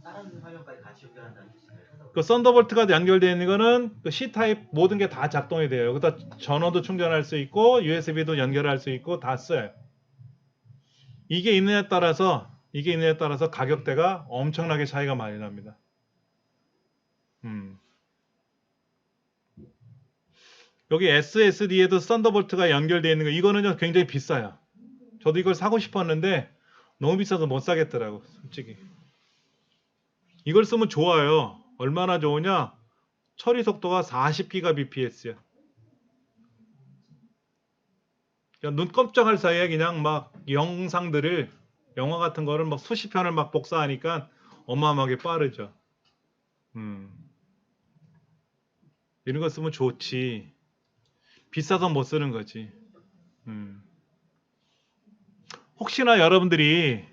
S3: 다른 화면까지 같이 연결한다는 뜻이에요.
S1: 그 썬더볼트가 연결되어 있는 거는 그 C타입 모든 게 다 작동이 돼요. 여기다 전원도 충전할 수 있고 USB도 연결할 수 있고 다 써요. 이게 있느냐에 따라서 가격대가 엄청나게 차이가 많이 납니다. 여기 SSD에도 썬더볼트가 연결되어 있는 거 이거는요 굉장히 비싸요. 저도 이걸 사고 싶었는데 너무 비싸서 못 사겠더라고 솔직히. 이걸 쓰면 좋아요. 얼마나 좋으냐? 처리 속도가 40GBps야. 눈 깜짝할 사이에 그냥 막 영상들을 영화 같은 거를 막 수십 편을 막 복사하니까 어마어마하게 빠르죠. 이런 거 쓰면 좋지. 비싸서 못 쓰는 거지. 혹시나 여러분들이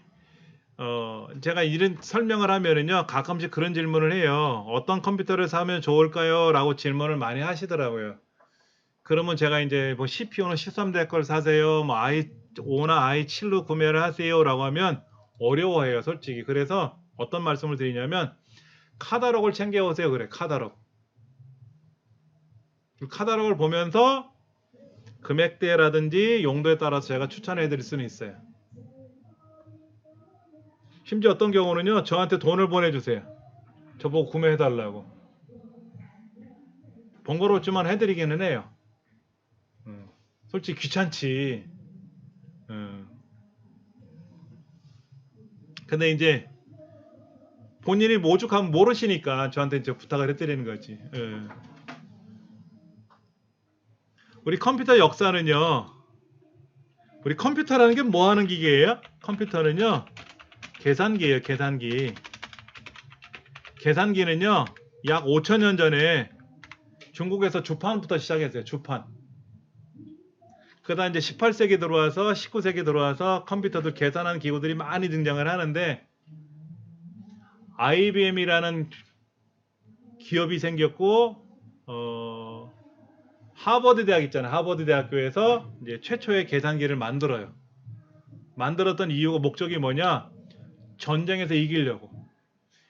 S1: 제가 이런 설명을 하면은요 가끔씩 그런 질문을 해요. 어떤 컴퓨터를 사면 좋을까요? 라고 질문을 많이 하시더라고요. 그러면 제가 이제 뭐 CPU는 13대 걸 사세요. 뭐 i5나 i7로 구매를 하세요. 라고 하면 어려워해요. 솔직히. 그래서 어떤 말씀을 드리냐면 카탈로그를 챙겨오세요. 그래. 카탈로그를 보면서 금액대라든지 용도에 따라서 제가 추천해 드릴 수는 있어요. 심지어 어떤 경우는요 저한테 돈을 보내주세요. 저보고 구매해 달라고. 번거롭지만 해드리기는 해요. 솔직히 귀찮지. 근데 이제 본인이 오죽하면 모르시니까 저한테 이제 부탁을 해드리는 거지. 우리 컴퓨터 역사는요. 우리 컴퓨터라는 게 뭐 하는 기계예요? 컴퓨터는요. 계산기예요. 계산기. 계산기는요. 약 5,000년 전에 중국에서 주판부터 시작했어요. 주판. 그다음 이제 18세기 들어와서 19세기 들어와서 컴퓨터들 계산하는 기구들이 많이 등장을 하는데 IBM이라는 기업이 생겼고 하버드 대학 있잖아요. 하버드 대학교에서 이제 최초의 계산기를 만들어요. 만들었던 이유가 목적이 뭐냐? 전쟁에서 이기려고.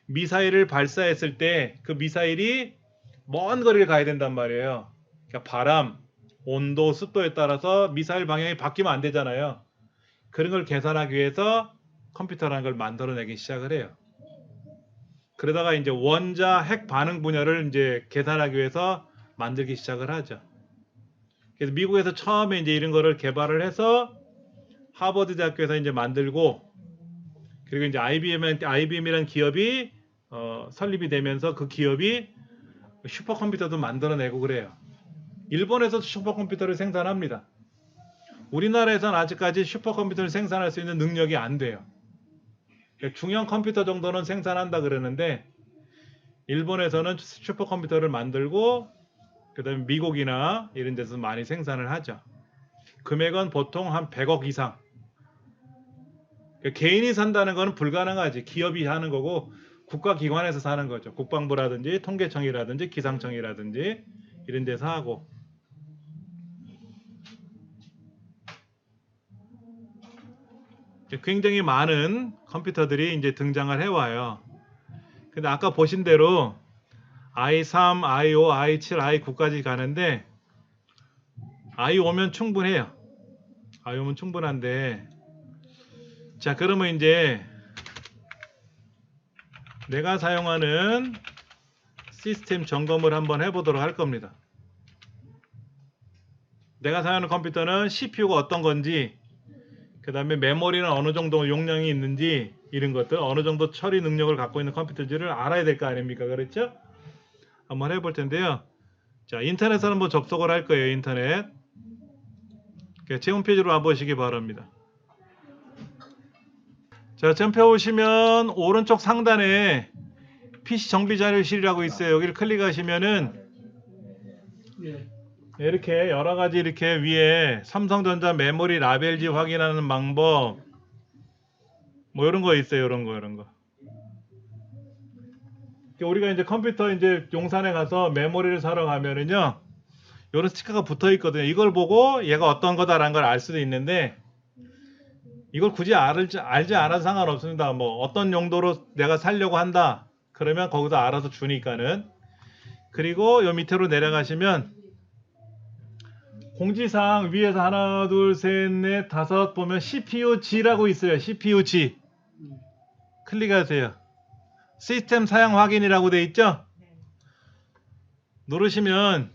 S1: 미사일을 발사했을 때 그 미사일이 먼 거리를 가야 된단 말이에요. 그러니까 바람, 온도, 습도에 따라서 미사일 방향이 바뀌면 안 되잖아요. 그런 걸 계산하기 위해서 컴퓨터라는 걸 만들어내기 시작을 해요. 그러다가 이제 원자 핵 반응 분열을 이제 계산하기 위해서 만들기 시작을 하죠. 그래서 미국에서 처음에 이제 이런 거를 개발을 해서 하버드 대학교에서 이제 만들고 그리고 이제 IBM이라는 기업이 설립이 되면서 그 기업이 슈퍼컴퓨터도 만들어내고 그래요. 일본에서도 슈퍼컴퓨터를 생산합니다. 우리나라에서는 아직까지 슈퍼컴퓨터를 생산할 수 있는 능력이 안 돼요. 중형 컴퓨터 정도는 생산한다 그러는데 일본에서는 슈퍼컴퓨터를 만들고 그다음에 미국이나 이런 데서 많이 생산을 하죠. 금액은 보통 한 100억 이상. 개인이 산다는 거는 불가능하지. 기업이 하는 거고 국가기관에서 사는 거죠. 국방부라든지 통계청이라든지 기상청이라든지 이런 데서 하고. 굉장히 많은 컴퓨터들이 이제 등장을 해와요. 근데 아까 보신 대로 i3, i5, i7, i9까지 가는데 i5면 충분해요. i5면 충분한데 자 그러면 이제 내가 사용하는 시스템 점검을 한번 해보도록 할 겁니다. 내가 사용하는 컴퓨터는 CPU가 어떤 건지 그 다음에 메모리는 어느 정도 용량이 있는지 이런 것들 어느 정도 처리 능력을 갖고 있는 컴퓨터인지를 알아야 될 거 아닙니까? 그렇죠? 한번 해볼 텐데요. 자 인터넷을 한번 접속을 할 거예요. 인터넷 제 홈페이지로 와보시기 바랍니다. 자 전표 오시면 오른쪽 상단에 PC 정비 자료실이라고 있어요. 여기를 클릭하시면은 이렇게 여러 가지 이렇게 위에 삼성전자 메모리 라벨지 확인하는 방법 뭐 이런 거 있어요. 이런 거. 우리가 이제 컴퓨터 이제 용산에 가서 메모리를 사러 가면은요. 이런 스티커가 붙어 있거든요. 이걸 보고 얘가 어떤 거다라는 걸 알 수도 있는데 이걸 굳이 알지 않아도 상관없습니다. 뭐 어떤 용도로 내가 살려고 한다. 그러면 거기서 알아서 주니까는. 그리고 요 밑으로 내려가시면 공지사항 위에서 하나, 둘, 셋, 넷, 다섯 보면 CPU-G라고 있어요. CPU-G. 클릭하세요. 시스템 사양 확인이라고 돼 있죠? 누르시면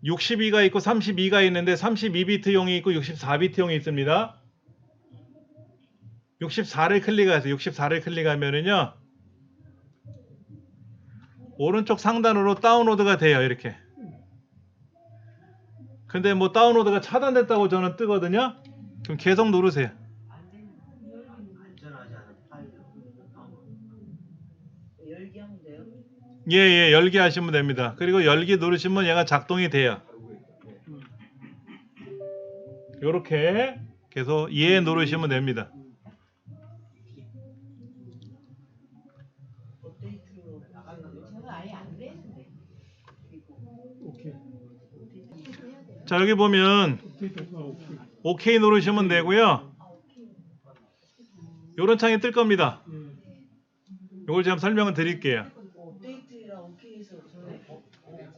S1: 62가 있고 32가 있는데 32비트용이 있고 64비트용이 있습니다. 64를 클릭하세요. 64를 클릭하면은요. 오른쪽 상단으로 다운로드가 돼요. 이렇게. 근데 뭐 다운로드가 차단됐다고 저는 뜨거든요. 그럼 계속 누르세요.
S3: 안전하지 않은 파일을
S2: 열기 하면 돼요?
S1: 예, 열기 하시면 됩니다. 그리고 열기 누르시면 얘가 작동이 돼요. 요렇게 계속 예 누르시면 됩니다.
S2: 업데이트로 저는 아예 안 되는데.
S1: 자 여기 보면 OK 누르시면 되고요. 요런 창이 뜰 겁니다. 요걸 제가 설명을 드릴게요.
S2: 업데이트랑 오케이에서 저는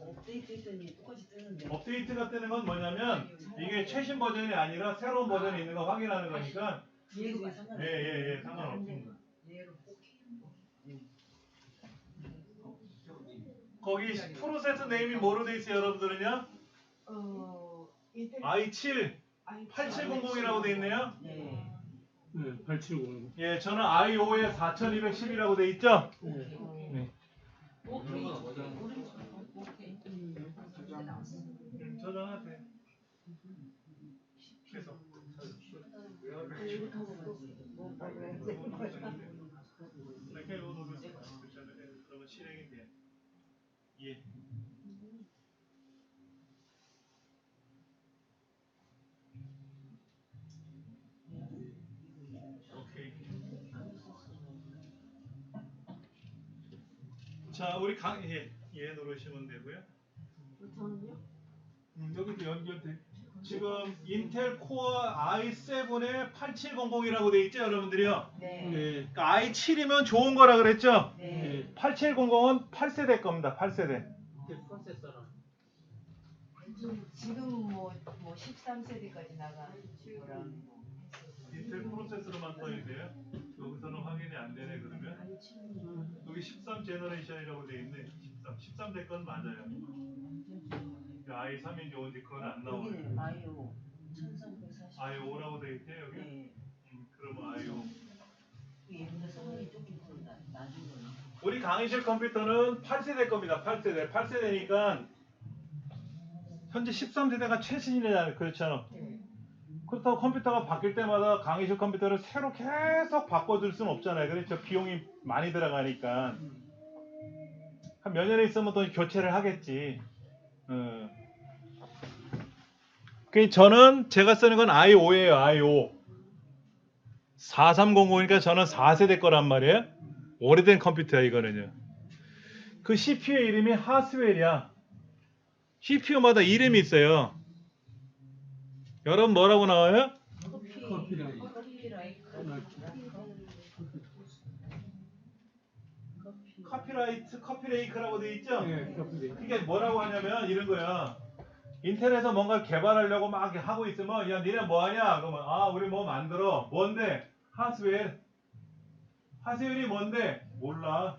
S2: 업데이트 했더니 똑같이 뜨는데.
S1: 업데이트가 뜨는 건 뭐냐면 이게 최신 버전이 아니라 새로운 버전이 있는 거 확인하는 거니까
S2: 얘가 상관없어요.
S1: 예, 상관없습니다.
S2: 얘로
S1: 거기 프로세스 네임이 뭐로 돼 있어요, 여러분들은요? i7 8700이라고 돼 있네요.
S2: 네.
S4: 네, 870.
S1: 예, 저는 i5에 4210이라고 돼 있죠? 네. 저장하세요. 계속. 이렇게 이거 누르세요. 그러면 실행이 돼. 예. 자, 우리 얘 누르시면 되고요.
S2: 저는요?
S1: 여기도 연결돼. 지금 인텔 코어 i7에 8700이라고 돼 있죠, 여러분들이요.
S2: 네.
S4: 네.
S1: 그러니까 i7이면 좋은 거라 그랬죠.
S2: 네.
S1: 8700은 8세대 겁니다. 8세대.
S3: 프로세서랑
S2: 지금 뭐 13세대까지 나가 거랑
S1: 인텔 프로세서로만 떠 있네요. 여기서는 확인이 안 되네 그러면. 여기 13 제너레이션이라고 돼 있네. 13대 건 맞아요. i3인지 뭔지 그건 안 나오네.
S2: 여기는 아이오 1340.
S1: i5라고 돼 있대 여기.
S2: 네.
S1: 그러면 i5.
S2: 얘보다 성능이 조금 더 낮은 거예요.
S1: 우리 강의실 컴퓨터는 8세대 겁니다. 8세대. 8세대니까 현재 13세대가 최신이잖아요. 그렇잖아.
S2: 네.
S1: 그렇다고 컴퓨터가 바뀔 때마다 강의실 컴퓨터를 새로 계속 바꿔줄 수는 없잖아요. 그렇죠. 비용이 많이 들어가니까. 한 몇 년에 있으면 또 교체를 하겠지. 저는 제가 쓰는 건 i5예요. i5. 4300이니까 저는 4세대 거란 말이에요. 오래된 컴퓨터야 이거는요. 그 CPU의 이름이 하스웰이야. CPU마다 이름이 있어요. 여러분 뭐라고 나와요? 커피레이크라고 돼 있죠?
S4: 네, 커피.
S1: 이게 뭐라고 하냐면 이런 거야. 인터넷에서 뭔가 개발하려고 막 하고 있으면 야 니네 뭐 하냐? 그러면 아 우리 뭐 만들어. 뭔데? 하스웰. 하스웰이 뭔데? 몰라.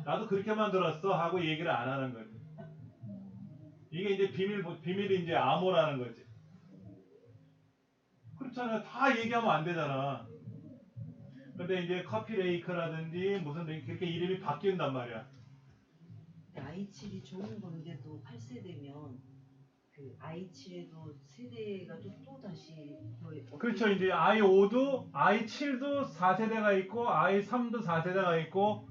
S1: 나도 그렇게 만들었어 하고 얘기를 안 하는 거지. 이게 이제 비밀이 이제 암호라는 거지. 그렇잖아요. 다 얘기하면 안 되잖아. 근데 이제 커피레이크라든지 무슨 그렇게 이름이 바뀐단 말이야.
S5: i7이 좋은 건데도 8세대면 그 i7에도 세대가 또 다시
S1: 그렇죠. 이제 i5도 i7도 4세대가 있고 i3도 4세대가 있고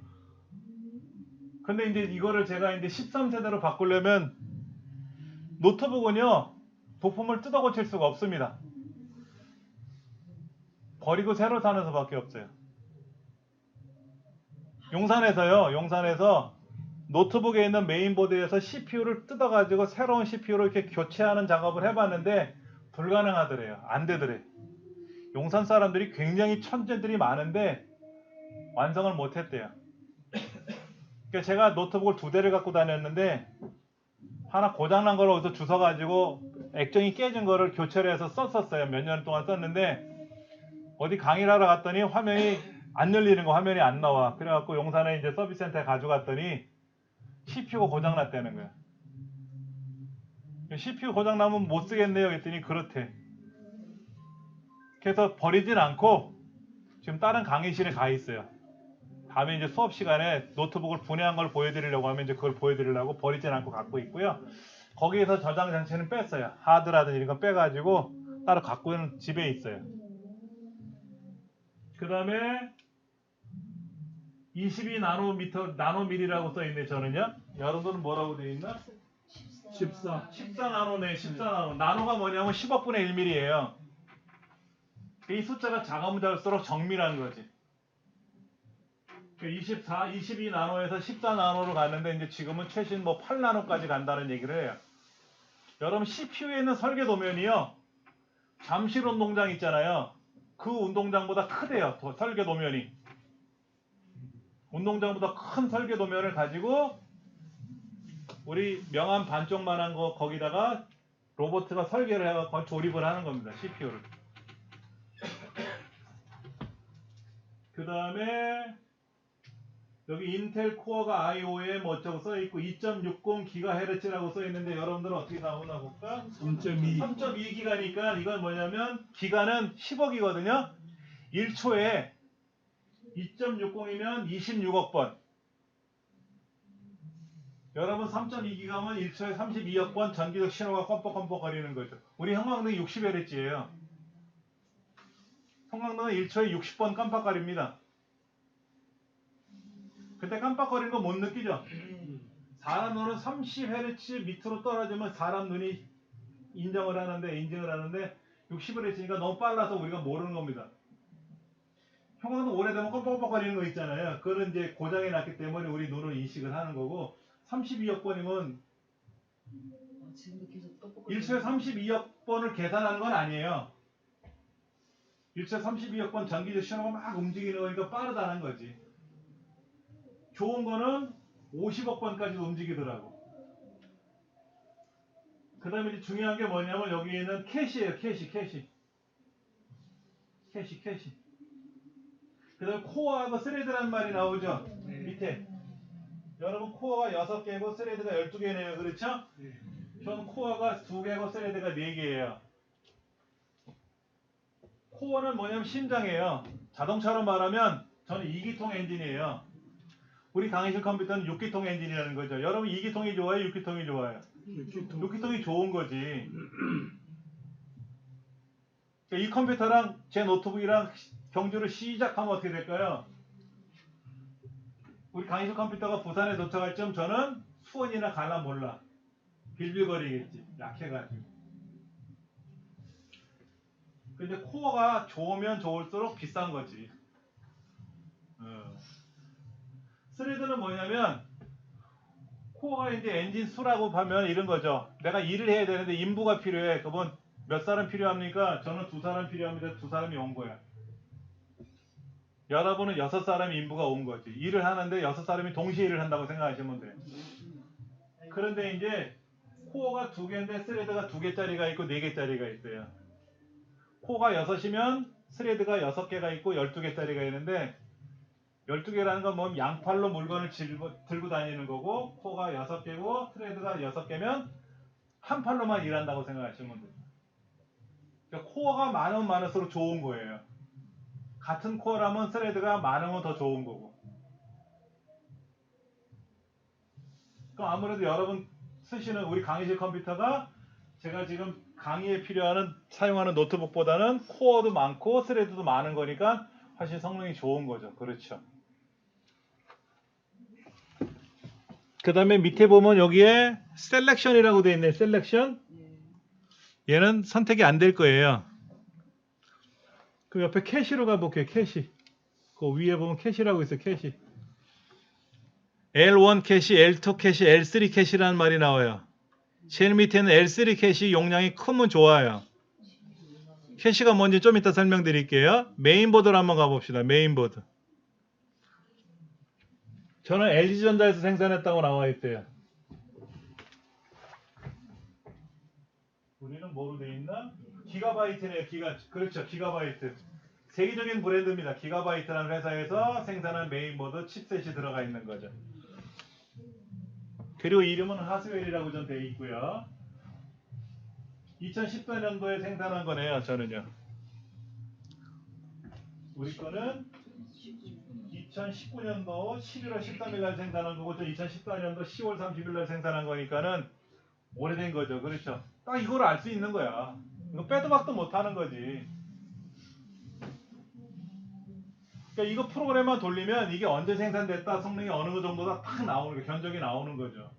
S1: 근데 이제 이거를 제가 이제 13세대로 바꾸려면 노트북은요 부품을 뜯어 고칠 수가 없습니다. 버리고 새로 사는 수밖에 없어요. 용산에서 노트북에 있는 메인보드에서 CPU를 뜯어가지고 새로운 CPU로 이렇게 교체하는 작업을 해봤는데 불가능하더래요. 안 되더래. 용산 사람들이 굉장히 천재들이 많은데 완성을 못했대요. 그러니까 제가 노트북을 2대를 갖고 다녔는데 하나 고장난 걸 어디서 주워가지고 액정이 깨진 거를 교체를 해서 썼었어요. 몇 년 동안 썼는데 어디 강의를 하러 갔더니 화면이 안 열리는 거, 화면이 안 나와. 그래갖고 용산에 이제 서비스 센터에 가져갔더니 CPU가 고장났다는 거야. CPU 고장나면 못 쓰겠네요. 했더니 그렇대. 그래서 버리진 않고 지금 다른 강의실에 가 있어요. 다음에 이제 수업 시간에 노트북을 분해한 걸 보여드리려고 하면 이제 그걸 보여드리려고 버리진 않고 갖고 있고요. 거기에서 저장 장치는 뺐어요. 하드라든지 이런 거 빼가지고 따로 갖고 있는 집에 있어요. 그 다음에 22나노밀이라고 써있네. 저는요. 여러분들은 뭐라고 되어 있나? 14나노네. 14나노. 나노가 뭐냐면 10억분의 1mm예요. 이 숫자가 작으면 작을수록 정밀한 거지. 22나노에서 14나노로 갔는데 이제 지금은 최신 뭐 8나노까지 간다는 얘기를 해요. 여러분 CPU에 있는 설계 도면이요. 잠실 운동장 있잖아요. 그 운동장보다 크대요. 설계 도면이. 운동장보다 큰 설계 도면을 가지고 우리 명암 반쪽만한 거 거기다가 로봇가 설계를 해서 조립을 하는 겁니다. CPU를. 그 다음에 여기 인텔 코어가 i5에 뭐 어쩌고 써있고 2.60GHz라고 써있는데 여러분들은 어떻게 나오나 볼까? 3.2기가니까 이건 뭐냐면 기가는 10억이거든요. 1초에 2.60이면 26억 번. 여러분 3.2기가면 1초에 32억 번 전기적 신호가 껌뻑껌뻑 거리는 거죠. 우리 형광등이 60Hz예요. 형광등은 1초에 60번 깜빡거립니다. 그때 깜빡거리는 거 못 느끼죠? 사람 눈은 30Hz 밑으로 떨어지면 사람 눈이 인증을 하는데 60Hz니까 너무 빨라서 우리가 모르는 겁니다. 형광등 오래되면 껌뻑껌뻑거리는 거 있잖아요. 그거는 이제 고장이 났기 때문에 우리 눈으로 인식을 하는 거고 32억 번이면
S5: 지금도 계속 떡볶이
S1: 1초에 32억 번을 계산하는 건 아니에요. 1초에 32억 번 전기적 신호가 막 움직이는 거니까 빠르다는 거지. 좋은 거는 50억 번까지도 움직이더라고. 그 다음에 이제 중요한 게 뭐냐면 여기 있는 캐시예요. 캐시. 그 다음에 코어하고 스레드라는 말이 나오죠.
S4: 네.
S1: 밑에. 여러분 코어가 6개고 스레드가 12개네요. 그렇죠?
S4: 네.
S1: 저는 코어가 2개고 스레드가 4개예요. 코어는 뭐냐면 심장이에요. 자동차로 말하면 저는 2기통 엔진이에요. 우리 강의실 컴퓨터는 6기통 엔진이라는 거죠. 여러분 2기통이 좋아요? 6기통이 좋아요? 6기통이 좋은 거지. 이 컴퓨터랑 제 노트북이랑 경주를 시작하면 어떻게 될까요? 우리 강의실 컴퓨터가 부산에 도착할 쯤 저는 수원이나 갈라 몰라. 빌빌거리겠지. 약해가지고. 근데 코어가 좋으면 좋을수록 비싼 거지. 스레드는 뭐냐면 코어가 이제 엔진 수라고 하면 이런 거죠. 내가 일을 해야 되는데 인부가 필요해. 그분 몇 사람 필요합니까? 저는 2사람 필요합니다. 2사람이 온 거야. 여러분은 6사람이 인부가 온 거지. 일을 하는데 6사람이 동시에 일을 한다고 생각하시면 돼. 그런데 이제 코어가 2개인데 스레드가 2개짜리가 있고 4개짜리가 있어요. 코어가 6이면 스레드가 6개가 있고 12개짜리가 있는데 12개라는 건 뭐 양팔로 물건을 들고 다니는 거고 코어가 6개고 스레드가 6개면 한 팔로만 일한다고 생각하시면 돼요. 그러니까 코어가 많으면 많을수록 좋은 거예요. 같은 코어라면 스레드가 많으면 더 좋은 거고. 그럼 아무래도 여러분 쓰시는 우리 강의실 컴퓨터가 제가 지금 강의에 필요한 사용하는 노트북보다는 코어도 많고 스레드도 많은 거니까 훨씬 성능이 좋은 거죠. 그렇죠. 그 다음에 밑에 보면 여기에 셀렉션이라고 되어 있네. 셀렉션. 얘는 선택이 안 될 거예요. 그 옆에 캐시로 가볼게요. 캐시. 그 위에 보면 캐시라고 있어요. 캐시. L1 캐시, L2 캐시, L3 캐시라는 말이 나와요. 제일 밑에는 L3 캐시 용량이 크면 좋아요. 캐시가 뭔지 좀 이따 설명드릴게요. 메인보드로 한번 가봅시다. 메인보드. 저는 LG전자에서 생산했다고 나와 있대요. 우리는 뭐로 돼 있나? 기가바이트네요. 그렇죠. 기가바이트. 세계적인 브랜드입니다. 기가바이트라는 회사에서 생산한 메인보드 칩셋이 들어가 있는 거죠. 그리고 이름은 하스웰이라고 좀 되어 있고요. 2014년도에 생산한 거네요. 저는요. 우리 거는 2019년도 11월 13일 날 생산한 거고 저 2014년도 10월 30일 날 생산한 거니까는 오래된 거죠. 그렇죠. 딱 이걸 알 수 있는 거야. 이거 빼도 박도 못 하는 거지. 그러니까 이거 프로그램만 돌리면 이게 언제 생산됐다, 성능이 어느 정도다 딱 나오는 거, 견적이 나오는 거죠.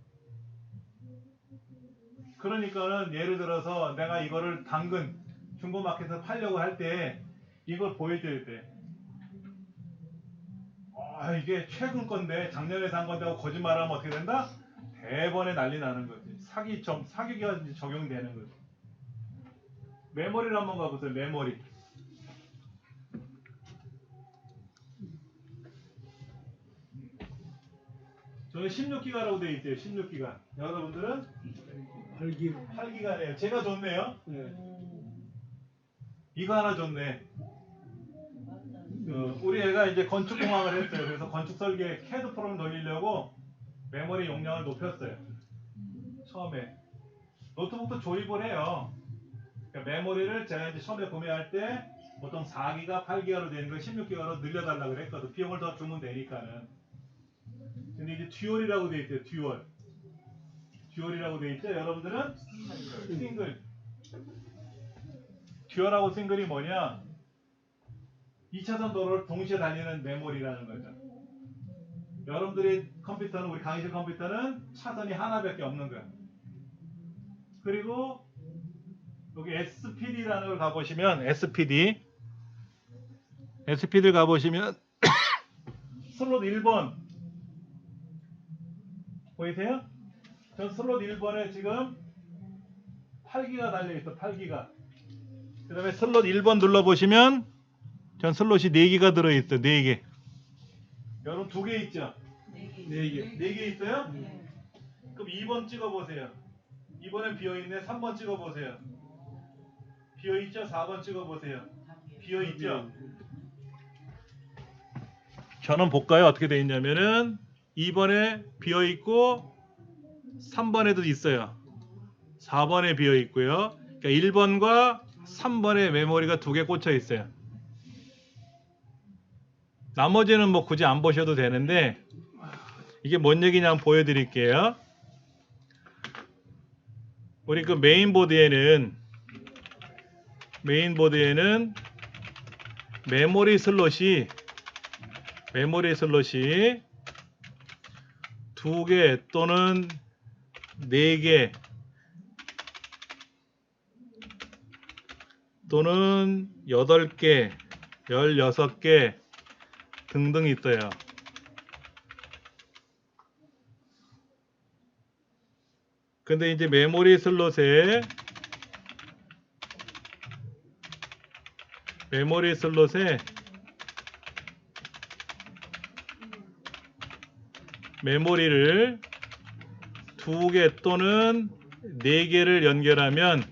S1: 그러니까는 예를 들어서 내가 이거를 당근 중고마켓에서 팔려고 할 때 이걸 보여줘야 돼. 이게 최근 건데 작년에 산 건데 하고 거짓말하면 어떻게 된다? 대번에 난리 나는 거지. 사기가 이제 적용되는 거지. 메모리를 한번 가보세요. 메모리. 저는 16기가라고 되어 있어요. 16기가. 여러분들은 8기가네요. 제가 좋네요.
S4: 네.
S1: 이거 하나 좋네. 우리 애가 이제 건축공학을 했어요. 그래서 건축 설계 CAD 프로그램 돌리려고 메모리 용량을 높였어요. 처음에. 노트북도 조립을 해요. 그러니까 메모리를 제가 이제 처음에 구매할 때 보통 4기가, 8기가로 되는 걸 16기가로 늘려달라고 그랬거든. 비용을 더 주면 되니까는. 근데 이제 듀얼이라고 돼 있대요. 듀얼이라고 돼 있죠. 여러분들은 싱글. 듀얼하고 싱글이 뭐냐? 2차선 도로를 동시에 달리는 메모리라는 거죠. 여러분들의 컴퓨터는, 우리 강의실 컴퓨터는 차선이 하나밖에 없는 거야. 그리고 여기 SPD라는 걸 가보시면 SPD SP들 가보시면 슬롯 1번 보이세요? 저 슬롯 1번에 지금 8기가 달려있어. 8기가. 그 다음에 슬롯 1번 눌러보시면 전 슬롯이 4개가 들어있어. 4개. 여러분 2개 있죠?
S5: 네 개.
S4: 4개.
S1: 4개 있어요?
S5: 네.
S1: 그럼 2번 찍어보세요. 2번엔 비어있네. 3번 찍어보세요. 비어있죠? 4번 찍어보세요. 비어있죠? 저는 볼까요? 어떻게 돼 있냐면은 2번에 비어있고 3번에도 있어요. 4번에 비어있고요. 그러니까 1번과 3번에 메모리가 2개 꽂혀 있어요. 나머지는 뭐 굳이 안 보셔도 되는데 이게 뭔 얘기냐 한번 보여드릴게요. 우리 그 메인보드에는 메모리 슬롯이 2개 또는 4개 또는 8개, 16개 등등 있어요. 근데 이제 메모리 슬롯에 메모리를 2개 또는 4개를 연결하면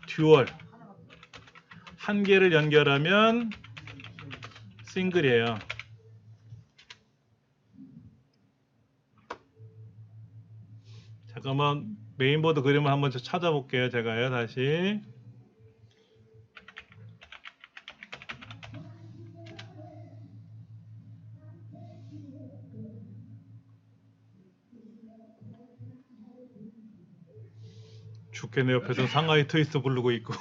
S1: 듀얼, 1개를 연결하면 싱글이에요. 잠깐만 메인보드 그림을 한번 찾아볼게요. 제가요 다시. 죽겠네. 옆에서 상하이 트위스트 부르고 있고.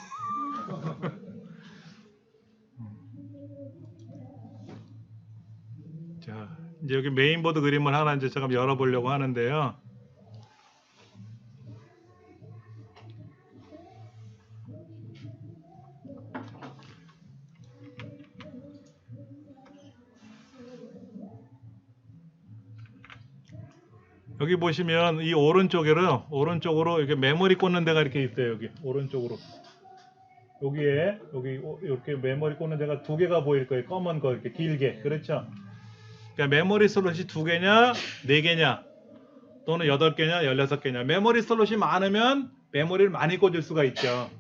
S1: 자, 이제 여기 메인보드 그림을 하나 이제 잠깐 열어보려고 하는데요. 여기 보시면 이 오른쪽으로 이렇게 메모리 꽂는 데가 이렇게 있어요. 여기 오른쪽으로 여기에 이렇게 메모리 꽂는 데가 2개가 보일 거예요. 검은 거 이렇게 길게. 그렇죠? 그러니까 메모리 슬롯이 2개냐 4개냐 또는 8개냐 16개냐. 메모리 슬롯이 많으면 메모리를 많이 꽂을 수가 있죠.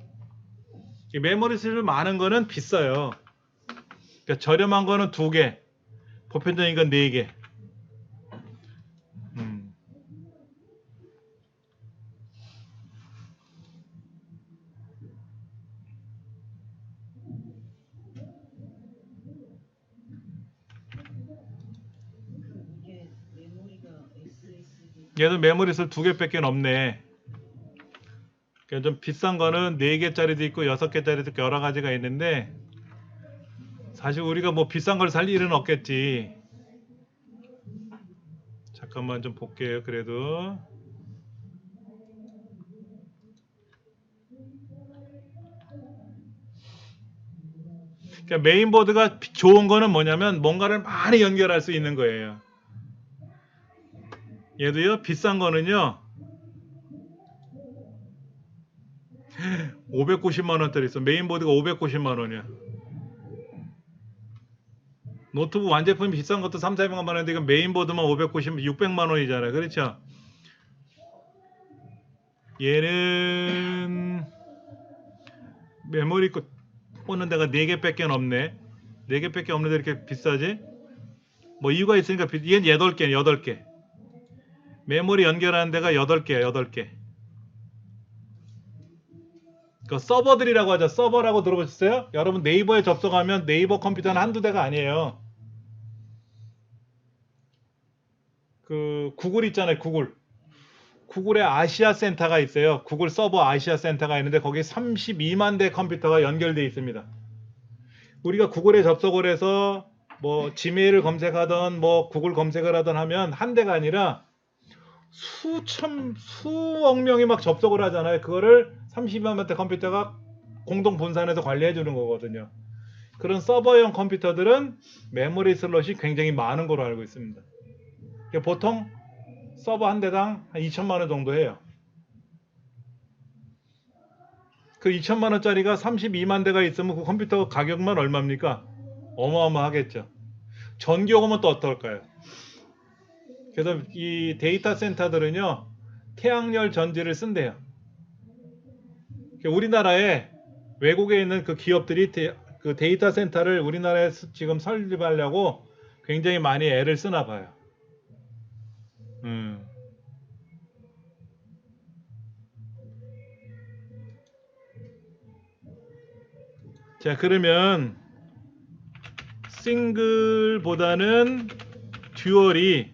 S1: 이 메모리 슬롯이 많은 거는 비싸요. 그러니까 저렴한 거는 2개, 보편적인 건 4개.
S5: 이게 메모리가 SSD.
S1: 얘도 메모리 슬롯 2개밖에 없네. 그러니까 좀 비싼 거는 4개짜리도 있고 6개짜리도 있고 여러 가지가 있는데 사실 우리가 뭐 비싼 걸 살 일은 없겠지. 잠깐만 좀 볼게요. 그래도 그러니까 메인보드가 좋은 거는 뭐냐면 뭔가를 많이 연결할 수 있는 거예요. 얘도요 비싼 거는요 590만 원짜리 있어. 메인보드가 590만 원이야. 노트북 완제품이 비싼 것도 3, 400만 원인데 이건 메인보드만 590만 600만 원이잖아요. 그렇죠? 얘는 메모리 꽂는 데가 4개밖에 없네. 4개밖에 없는데 이렇게 비싸지? 뭐 이유가 있으니까 얘는 8개. 메모리 연결하는 데가 8개야. 8개. 그 서버들이라고 하죠. 서버라고 들어보셨어요? 여러분 네이버에 접속하면 네이버 컴퓨터는 한두 대가 아니에요. 그 구글 있잖아요. 구글의 아시아 센터가 있어요. 구글 서버 아시아 센터가 있는데 거기 32만 대 컴퓨터가 연결되어 있습니다. 우리가 구글에 접속을 해서 뭐 지메일을 검색하던 뭐 구글 검색을 하던 하면 한 대가 아니라 수억 명이 막 접속을 하잖아요. 그거를 32만 대 컴퓨터가 공동 분산해서 관리해 주는 거거든요. 그런 서버용 컴퓨터들은 메모리 슬롯이 굉장히 많은 걸로 알고 있습니다. 보통 서버 한 대당 한 2천만 원 정도 해요. 그 2천만 원짜리가 32만 대가 있으면 그 컴퓨터 가격만 얼마입니까? 어마어마하겠죠. 전기요금은 또 어떨까요? 그래서 이 데이터 센터들은요, 태양열 전지를 쓴대요. 우리나라에 외국에 있는 그 기업들이 그 데이터 센터를 우리나라에 지금 설립하려고 굉장히 많이 애를 쓰나 봐요. 자, 그러면 싱글보다는 듀얼이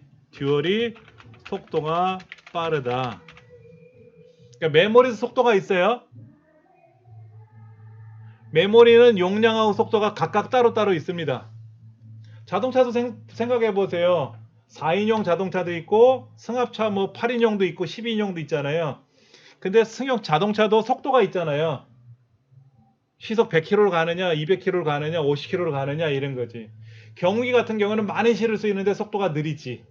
S1: 속도가 빠르다. 그러니까 메모리 속도가 있어요. 메모리는 용량하고 속도가 각각 따로따로 있습니다. 자동차도 생각해 보세요. 4인용 자동차도 있고 승합차 뭐 8인용도 있고 12인용도 있잖아요. 근데 승용 자동차도 속도가 있잖아요. 시속 100km로 가느냐, 200km로 가느냐, 50km로 가느냐 이런 거지. 경운기 같은 경우는 많이 실을 수 있는데 속도가 느리지.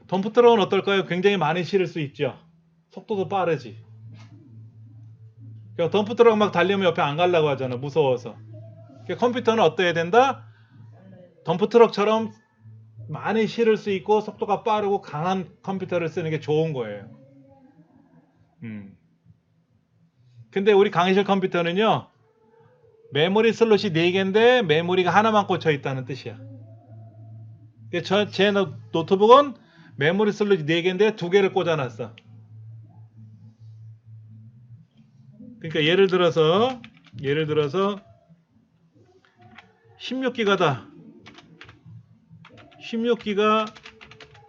S1: 덤프트럭은 어떨까요? 굉장히 많이 실을 수 있죠. 속도도 빠르지. 그러니까 덤프트럭 막 달리면 옆에 안 가려고 하잖아. 무서워서. 그러니까 컴퓨터는 어때야 된다? 덤프트럭처럼 많이 실을 수 있고 속도가 빠르고 강한 컴퓨터를 쓰는 게 좋은 거예요. 근데 우리 강의실 컴퓨터는요, 메모리 슬롯이 4개인데 메모리가 하나만 꽂혀 있다는 뜻이야. 제 노트북은 메모리 슬롯이 4개인데 2개를 꽂아놨어. 그러니까 예를 들어서 16기가다. 16기가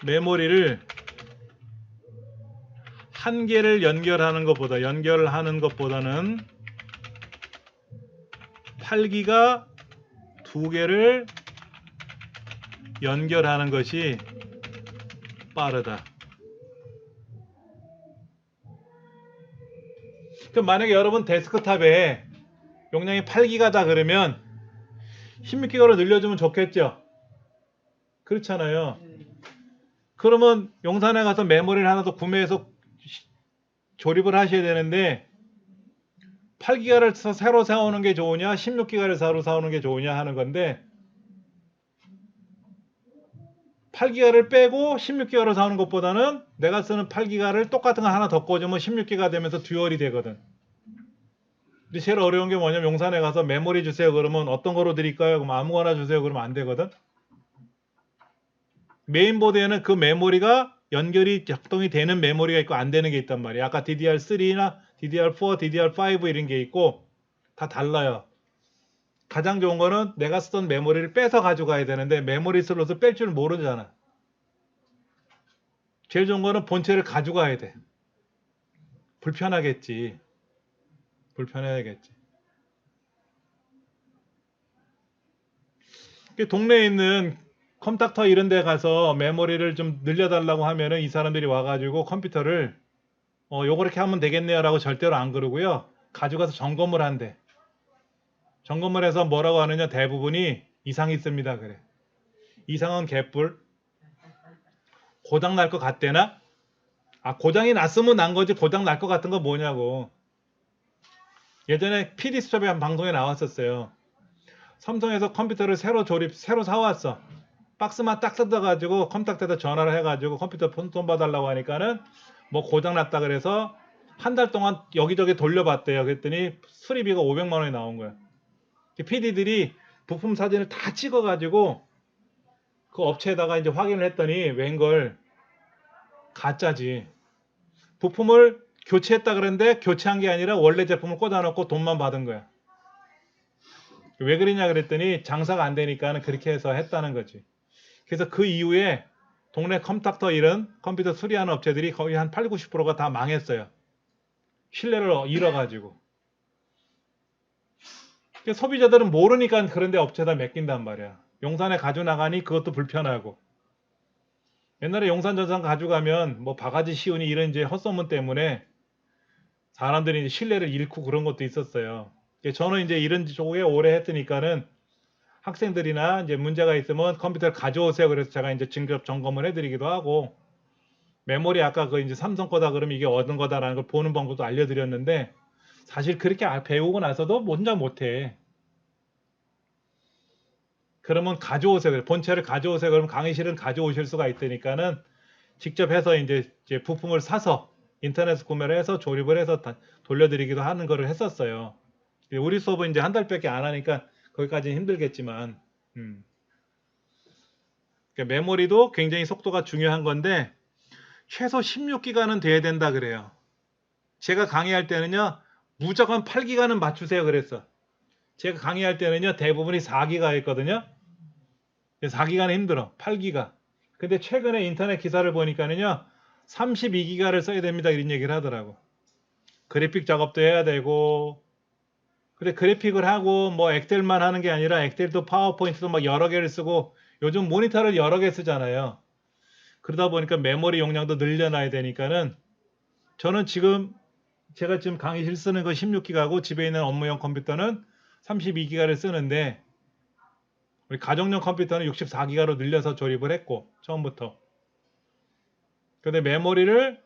S1: 메모리를 한 개를 연결하는 것보다는 8기가 2개를 연결하는 것이 빠르다. 그럼 만약에 여러분 데스크탑에 용량이 8기가다 그러면 16기가로 늘려주면 좋겠죠? 그렇잖아요. 그러면 용산에 가서 메모리를 하나 더 구매해서 조립을 하셔야 되는데 8기가를 새로 사오는 게 좋으냐 16기가를 새로 사오는 게 좋으냐 하는 건데 8기가를 빼고 16기가로 사오는 것보다는 내가 쓰는 8기가를 똑같은 거 하나 더 꽂으면 16기가 되면서 듀얼이 되거든. 근데 제일 어려운 게 뭐냐면 용산에 가서 메모리 주세요 그러면 어떤 거로 드릴까요? 그럼 아무거나 주세요 그러면 안 되거든. 메인보드에는 그 메모리가 연결이 작동이 되는 메모리가 있고 안 되는 게 있단 말이야. 아까 DDR3나 DDR4, DDR5 이런 게 있고 다 달라요. 가장 좋은 거는 내가 쓰던 메모리를 빼서 가져가야 되는데 메모리 슬롯을 뺄 줄 모르잖아. 제일 좋은 거는 본체를 가져가야 돼. 불편하겠지. 불편해야겠지. 동네에 있는 컴퓨터 이런 데 가서 메모리를 좀 늘려달라고 하면은 이 사람들이 와가지고 컴퓨터를 요거 이렇게 하면 되겠네요 라고 절대로 안 그러고요. 가져가서 점검을 한대. 점검을 해서 뭐라고 하느냐 대부분이 이상이 있습니다 그래. 이상은 개뿔. 고장 날 것 같대나? 아 고장이 났으면 난 거지 고장 날 것 같은 거 뭐냐고. 예전에 PD수첩에 한 방송에 나왔었어요. 삼성에서 컴퓨터를 새로 사왔어. 박스만 딱 뜯어가지고 컴퓨터에다 전화를 해가지고 컴퓨터 폰 봐달라고 하니까는 뭐 고장났다 그래서 한 달 동안 여기저기 돌려봤대요. 그랬더니 수리비가 500만 원이 나온 거야. PD들이 부품 사진을 다 찍어가지고 그 업체에다가 이제 확인을 했더니 웬걸 가짜지. 부품을 교체했다 그랬는데 교체한 게 아니라 원래 제품을 꽂아놓고 돈만 받은 거야. 왜 그러냐 그랬더니 장사가 안 되니까는 그렇게 해서 했다는 거지. 그래서 그 이후에 동네 컴퓨터 이런 컴퓨터 수리하는 업체들이 거의 한 8, 90%가 다 망했어요. 신뢰를 잃어가지고. 소비자들은 모르니까 그런 데 업체에다 맡긴단 말이야. 용산에 가져나가니 그것도 불편하고. 옛날에 용산전산 가져가면 뭐 바가지 씌우니 이런 이제 헛소문 때문에 사람들이 이제 신뢰를 잃고 그런 것도 있었어요. 저는 이제 이런 쪽에 오래 했으니까는 학생들이나 이제 문제가 있으면 컴퓨터를 가져오세요. 그래서 제가 이제 직접 점검을 해드리기도 하고, 메모리 아까 그 이제 삼성 거다 그러면 이게 어떤 거다라는 걸 보는 방법도 알려드렸는데, 사실 그렇게 배우고 나서도 혼자 못해. 그러면 가져오세요. 그래. 본체를 가져오세요. 그러면 강의실은 가져오실 수가 있으니까는 직접 해서 이제 부품을 사서 인터넷 구매를 해서 조립을 해서 돌려드리기도 하는 거를 했었어요. 우리 수업은 이제 한 달밖에 안 하니까 거기까지는 힘들겠지만, 그러니까 메모리도 굉장히 속도가 중요한 건데 최소 16기가는 돼야 된다 그래요. 제가 강의할 때는요 무조건 8기가는 맞추세요 그랬어. 제가 강의할 때는요 대부분이 4기가였거든요. 4기가는 힘들어. 8기가. 근데 최근에 인터넷 기사를 보니까는요 32기가를 써야 됩니다 이런 얘기를 하더라고. 그래픽 작업도 해야 되고, 근데 그래픽을 하고 뭐 엑셀만 하는 게 아니라 엑셀도 파워포인트도 막 여러 개를 쓰고, 요즘 모니터를 여러 개 쓰잖아요. 그러다 보니까 메모리 용량도 늘려놔야 되니까는, 저는 제가 지금 강의실 쓰는 거 16기가고 집에 있는 업무용 컴퓨터는 32기가를 쓰는데, 우리 가정용 컴퓨터는 64기가로 늘려서 조립을 했고 처음부터. 근데 메모리를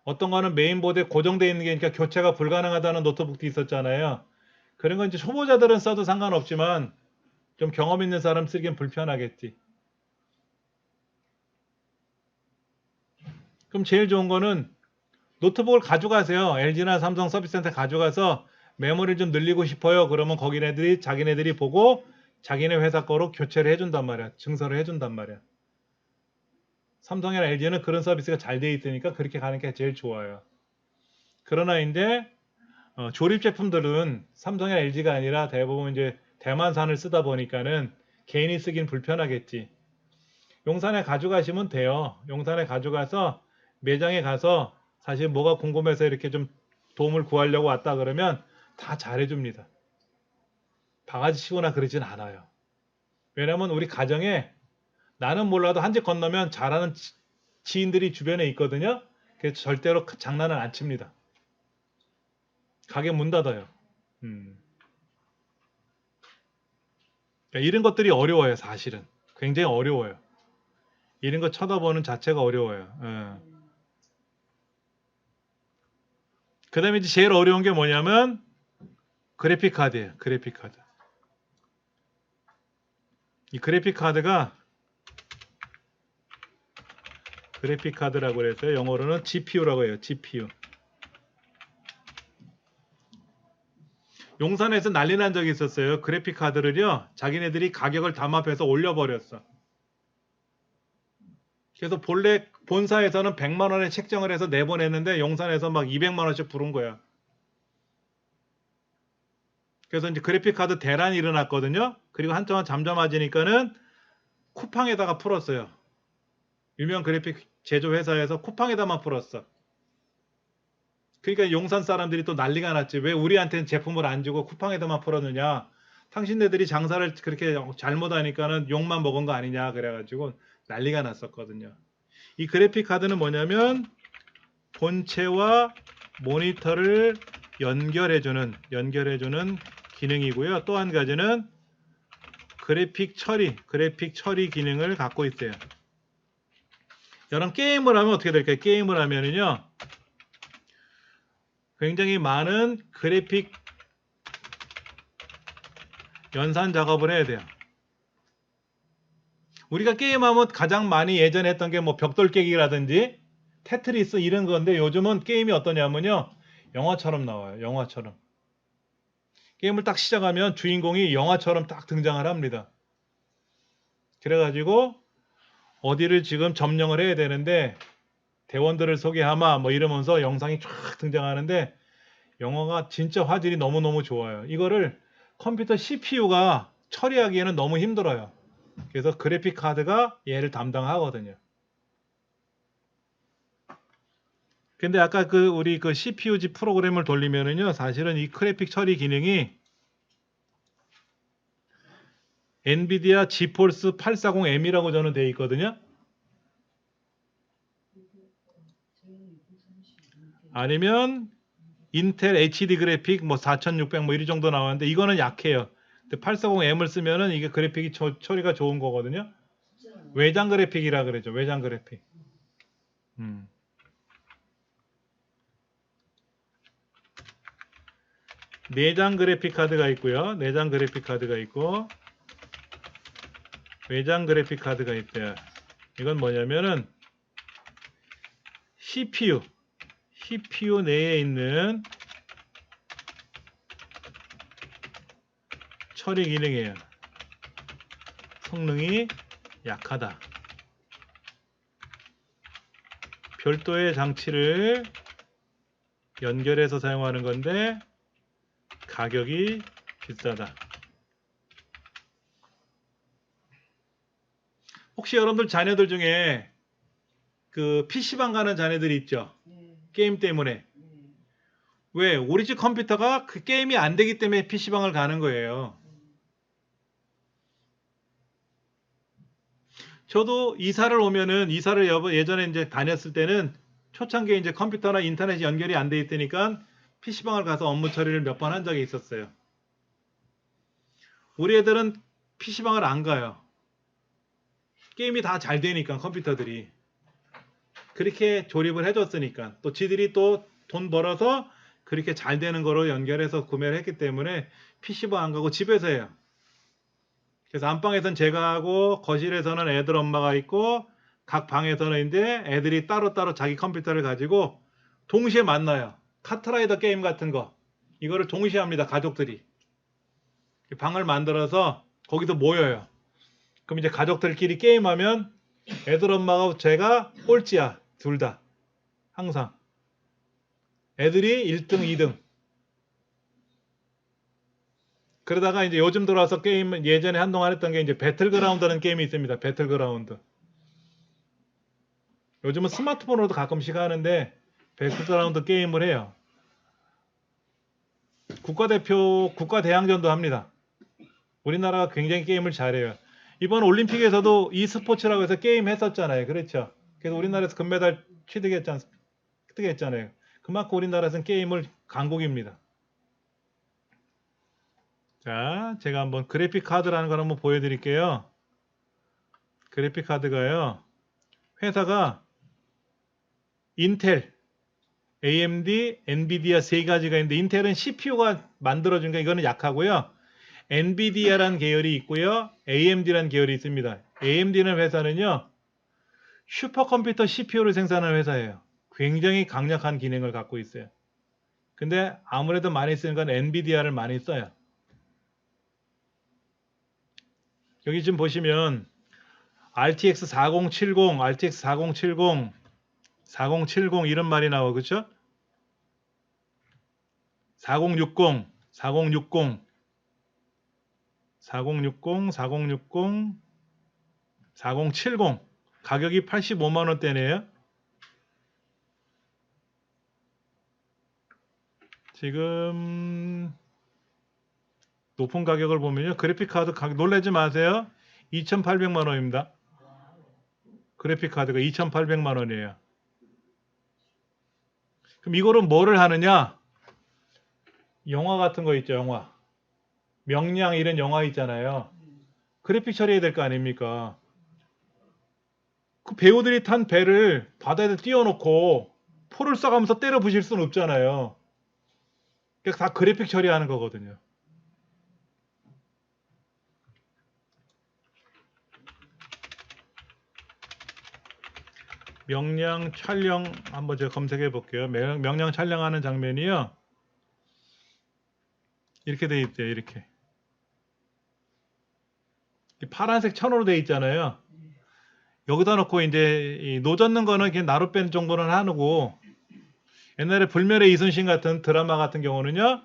S1: 어떤 거는 메인보드에 고정되어 있는 게 그러니까 교체가 불가능하다는 노트북도 있었잖아요. 그런 건 이제 초보자들은 써도 상관없지만 좀 경험 있는 사람 쓰기엔 불편하겠지. 그럼 제일 좋은 거는 노트북을 가져가세요. LG나 삼성 서비스센터 가져가서 메모리를 좀 늘리고 싶어요. 그러면 거기네들이 자기네들이 보고 자기네 회사 거로 교체를 해준단 말이야. 증설을 해준단 말이야. 삼성이나 LG는 그런 서비스가 잘 돼 있으니까 그렇게 가는 게 제일 좋아요. 그러나 이제 조립 제품들은 삼성이나 LG가 아니라 대부분 이제 대만산을 쓰다 보니까는 개인이 쓰긴 불편하겠지. 용산에 가져가시면 돼요. 용산에 가져가서 매장에 가서 사실 뭐가 궁금해서 이렇게 좀 도움을 구하려고 왔다 그러면 다 잘해줍니다. 바가지 치거나 그러진 않아요. 왜냐면 우리 가정에 나는 몰라도 한 집 건너면 잘하는 지인들이 주변에 있거든요. 그래서 절대로 장난을 안 칩니다. 가게 문 닫아요. 그러니까 이런 것들이 어려워요. 사실은 굉장히 어려워요. 이런 거 쳐다보는 자체가 어려워요. 그 다음에 이제 제일 어려운 게 뭐냐면 그래픽 카드예요. 그래픽 카드. 이 그래픽 카드가 그래픽 카드라고 그랬어요. 영어로는 GPU라고 해요. GPU. 용산에서 난리 난 적이 있었어요. 그래픽 카드를요. 자기네들이 가격을 담합해서 올려버렸어. 그래서 본래 본사에서는 100만 원에 책정을 해서 내보냈는데 용산에서 막 200만 원씩 부른 거야. 그래서 이제 그래픽 카드 대란이 일어났거든요. 그리고 한동안 잠잠해지니까는 쿠팡에다가 풀었어요. 유명 그래픽 제조 회사에서 쿠팡에다만 풀었어. 그러니까 용산 사람들이 또 난리가 났지. 왜 우리한테는 제품을 안 주고 쿠팡에다만 풀었느냐. 당신네들이 장사를 그렇게 잘못하니까는 욕만 먹은 거 아니냐 그래가지고 난리가 났었거든요. 이 그래픽 카드는 뭐냐면 본체와 모니터를 연결해주는 기능이고요. 또 한 가지는 그래픽 처리 기능을 갖고 있어요. 여러분 게임을 하면 어떻게 될까요? 게임을 하면은요 굉장히 많은 그래픽 연산 작업을 해야 돼요. 우리가 게임하면 가장 많이 예전에 했던 게 뭐 벽돌 깨기라든지 테트리스 이런 건데, 요즘은 게임이 어떠냐면요 영화처럼 나와요. 영화처럼. 게임을 딱 시작하면 주인공이 영화처럼 딱 등장을 합니다. 그래가지고 어디를 지금 점령을 해야 되는데 대원들을 소개하마 뭐 이러면서 영상이 쫙 등장하는데 영화가 진짜 화질이 너무너무 좋아요. 이거를 컴퓨터 CPU가 처리하기에는 너무 힘들어요. 그래서 그래픽 카드가 얘를 담당하거든요. 근데 아까 우리 CPUG 프로그램을 돌리면은요 사실은 이 그래픽 처리 기능이 엔비디아 지포스 840M이라고 저는 되어 있거든요. 아니면 인텔 HD 그래픽 뭐 4600 뭐 이 정도 나왔는데 이거는 약해요. 근데 840M을 쓰면은 이게 그래픽이 처리가 좋은 거거든요. 외장 그래픽이라 그러죠. 외장 그래픽. 내장 그래픽 카드가 있고요. 내장 그래픽 카드가 있고 외장 그래픽 카드가 있대요. 이건 뭐냐면은 CPU 내에 있는 처리 기능이에요. 성능이 약하다. 별도의 장치를 연결해서 사용하는 건데 가격이 비싸다. 혹시 여러분들 자녀들 중에 그 PC방 가는 자녀들이 있죠?
S5: 네.
S1: 게임 때문에.
S5: 네.
S1: 왜? 우리 집 컴퓨터가 그 게임이 안 되기 때문에 PC방을 가는 거예요. 저도 이사를 오면은 예전에 이제 다녔을 때는 초창기에 이제 컴퓨터나 인터넷이 연결이 안 돼 있으니까 PC방을 가서 업무 처리를 몇 번 한 적이 있었어요. 우리 애들은 PC방을 안 가요. 게임이 다 잘 되니까 컴퓨터들이. 그렇게 조립을 해줬으니까. 또 지들이 또 돈 벌어서 그렇게 잘 되는 거로 연결해서 구매를 했기 때문에 PC방 안 가고 집에서 해요. 그래서 안방에서는 제가 하고 거실에서는 애들 엄마가 있고 각 방에서는 이제 애들이 따로따로 자기 컴퓨터를 가지고 동시에 만나요. 카트라이더 게임 같은 거 이거를 동시에 합니다. 가족들이 방을 만들어서 거기서 모여요. 그럼 이제 가족들끼리 게임하면 애들 엄마가 제가 꼴찌야. 둘 다 항상 애들이 1등 2등. 그러다가 이제 요즘 들어와서 게임은 예전에 한동안 했던 게 이제 배틀그라운드라는 게임이 있습니다. 배틀그라운드. 요즘은 스마트폰으로도 가끔씩 하는데 배틀그라운드 게임을 해요. 국가대표, 국가대항전도 합니다. 우리나라가 굉장히 게임을 잘해요. 이번 올림픽에서도 e스포츠라고 해서 게임 했었잖아요. 그렇죠? 그래서 우리나라에서 금메달 취득했잖아요. 그만큼 우리나라에서는 게임을 강국입니다. 자, 제가 한번 그래픽 카드라는 걸 한번 보여드릴게요. 그래픽 카드가요. 회사가 인텔, AMD, 엔비디아 세 가지가 있는데 인텔은 CPU가 만들어준 거 이거는 약하고요. 엔비디아라는 계열이 있고요. AMD라는 계열이 있습니다. AMD는 회사는요. 슈퍼컴퓨터 CPU를 생산하는 회사예요. 굉장히 강력한 기능을 갖고 있어요. 근데 아무래도 많이 쓰는 건 엔비디아를 많이 써요. 여기 지금 보시면 RTX 4070, RTX 4070, 4070 이런 말이 나오고 그렇죠? 4060, 4060, 4060, 4060, 4070 가격이 85만 원대네요. 지금 높은 가격을 보면요. 그래픽카드 가격 놀라지 마세요. 2,800만 원입니다. 그래픽카드가 2,800만 원이에요. 그럼 이거는 뭐를 하느냐? 영화 같은 거 있죠. 영화. 명량 이런 영화 있잖아요. 그래픽 처리해야 될 거 아닙니까? 그 배우들이 탄 배를 바다에 띄워놓고 포를 쏴가면서 때려 부실 수는 없잖아요. 그러니까 다 그래픽 처리하는 거거든요. 명량 촬영 한번 제가 검색해 볼게요. 명량 촬영하는 장면이요. 이렇게 돼 있대요. 이렇게. 파란색 천으로 돼 있잖아요. 여기다 놓고 이제 노젓는 거는 그냥 나룻 뺀 정도는 하고 옛날에 불멸의 이순신 같은 드라마 같은 경우는요.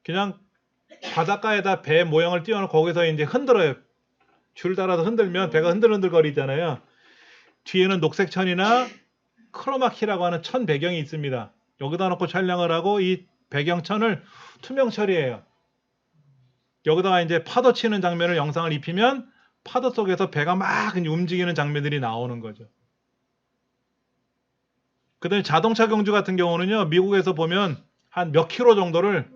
S1: 그냥 바닷가에다 배 모양을 띄워놓고 거기서 이제 흔들어요. 줄 달아서 흔들면 배가 흔들흔들 거리잖아요. 뒤에는 녹색 천이나 크로마키라고 하는 천 배경이 있습니다. 여기다 놓고 촬영을 하고 이 배경천을 투명 처리해요. 여기다가 이제 파도 치는 장면을 영상을 입히면 파도 속에서 배가 막 움직이는 장면들이 나오는 거죠. 그 다음에 자동차 경주 같은 경우는요. 미국에서 보면 한 몇 킬로 정도를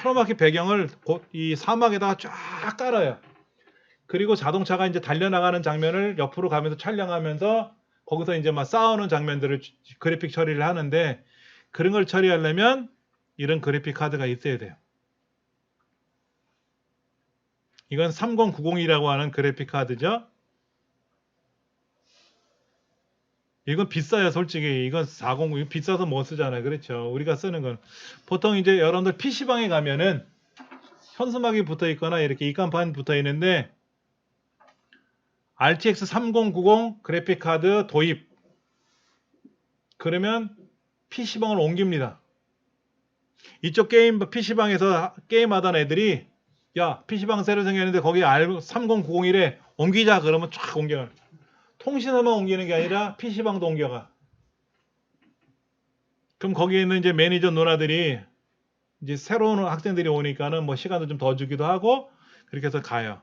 S1: 크로마키 배경을 이 사막에다가 쫙 깔아요. 그리고 자동차가 이제 달려나가는 장면을 옆으로 가면서 촬영하면서 거기서 이제 막 싸우는 장면들을 그래픽 처리를 하는데, 그런 걸 처리하려면 이런 그래픽 카드가 있어야 돼요. 이건 3090이라고 하는 그래픽 카드죠. 이건 비싸요, 솔직히. 이건 409, 비싸서 못 쓰잖아요. 그렇죠. 우리가 쓰는 건 보통 이제 여러분들 PC방에 가면은 현수막이 붙어 있거나 이렇게 입간판 붙어 있는데, RTX 3090 그래픽 카드 도입, 그러면 PC방을 옮깁니다. 이쪽 게임 PC방에서 게임하던 애들이 야, PC방 새로 생겼는데 거기 3090이래, 옮기자. 그러면 쫙 옮겨요. 통신사만 옮기는 게 아니라 PC방도 옮겨가. 그럼 거기에 있는 이제 매니저 누나들이 이제 새로운 학생들이 오니까는 뭐 시간도 좀 더 주기도 하고 그렇게 해서 가요.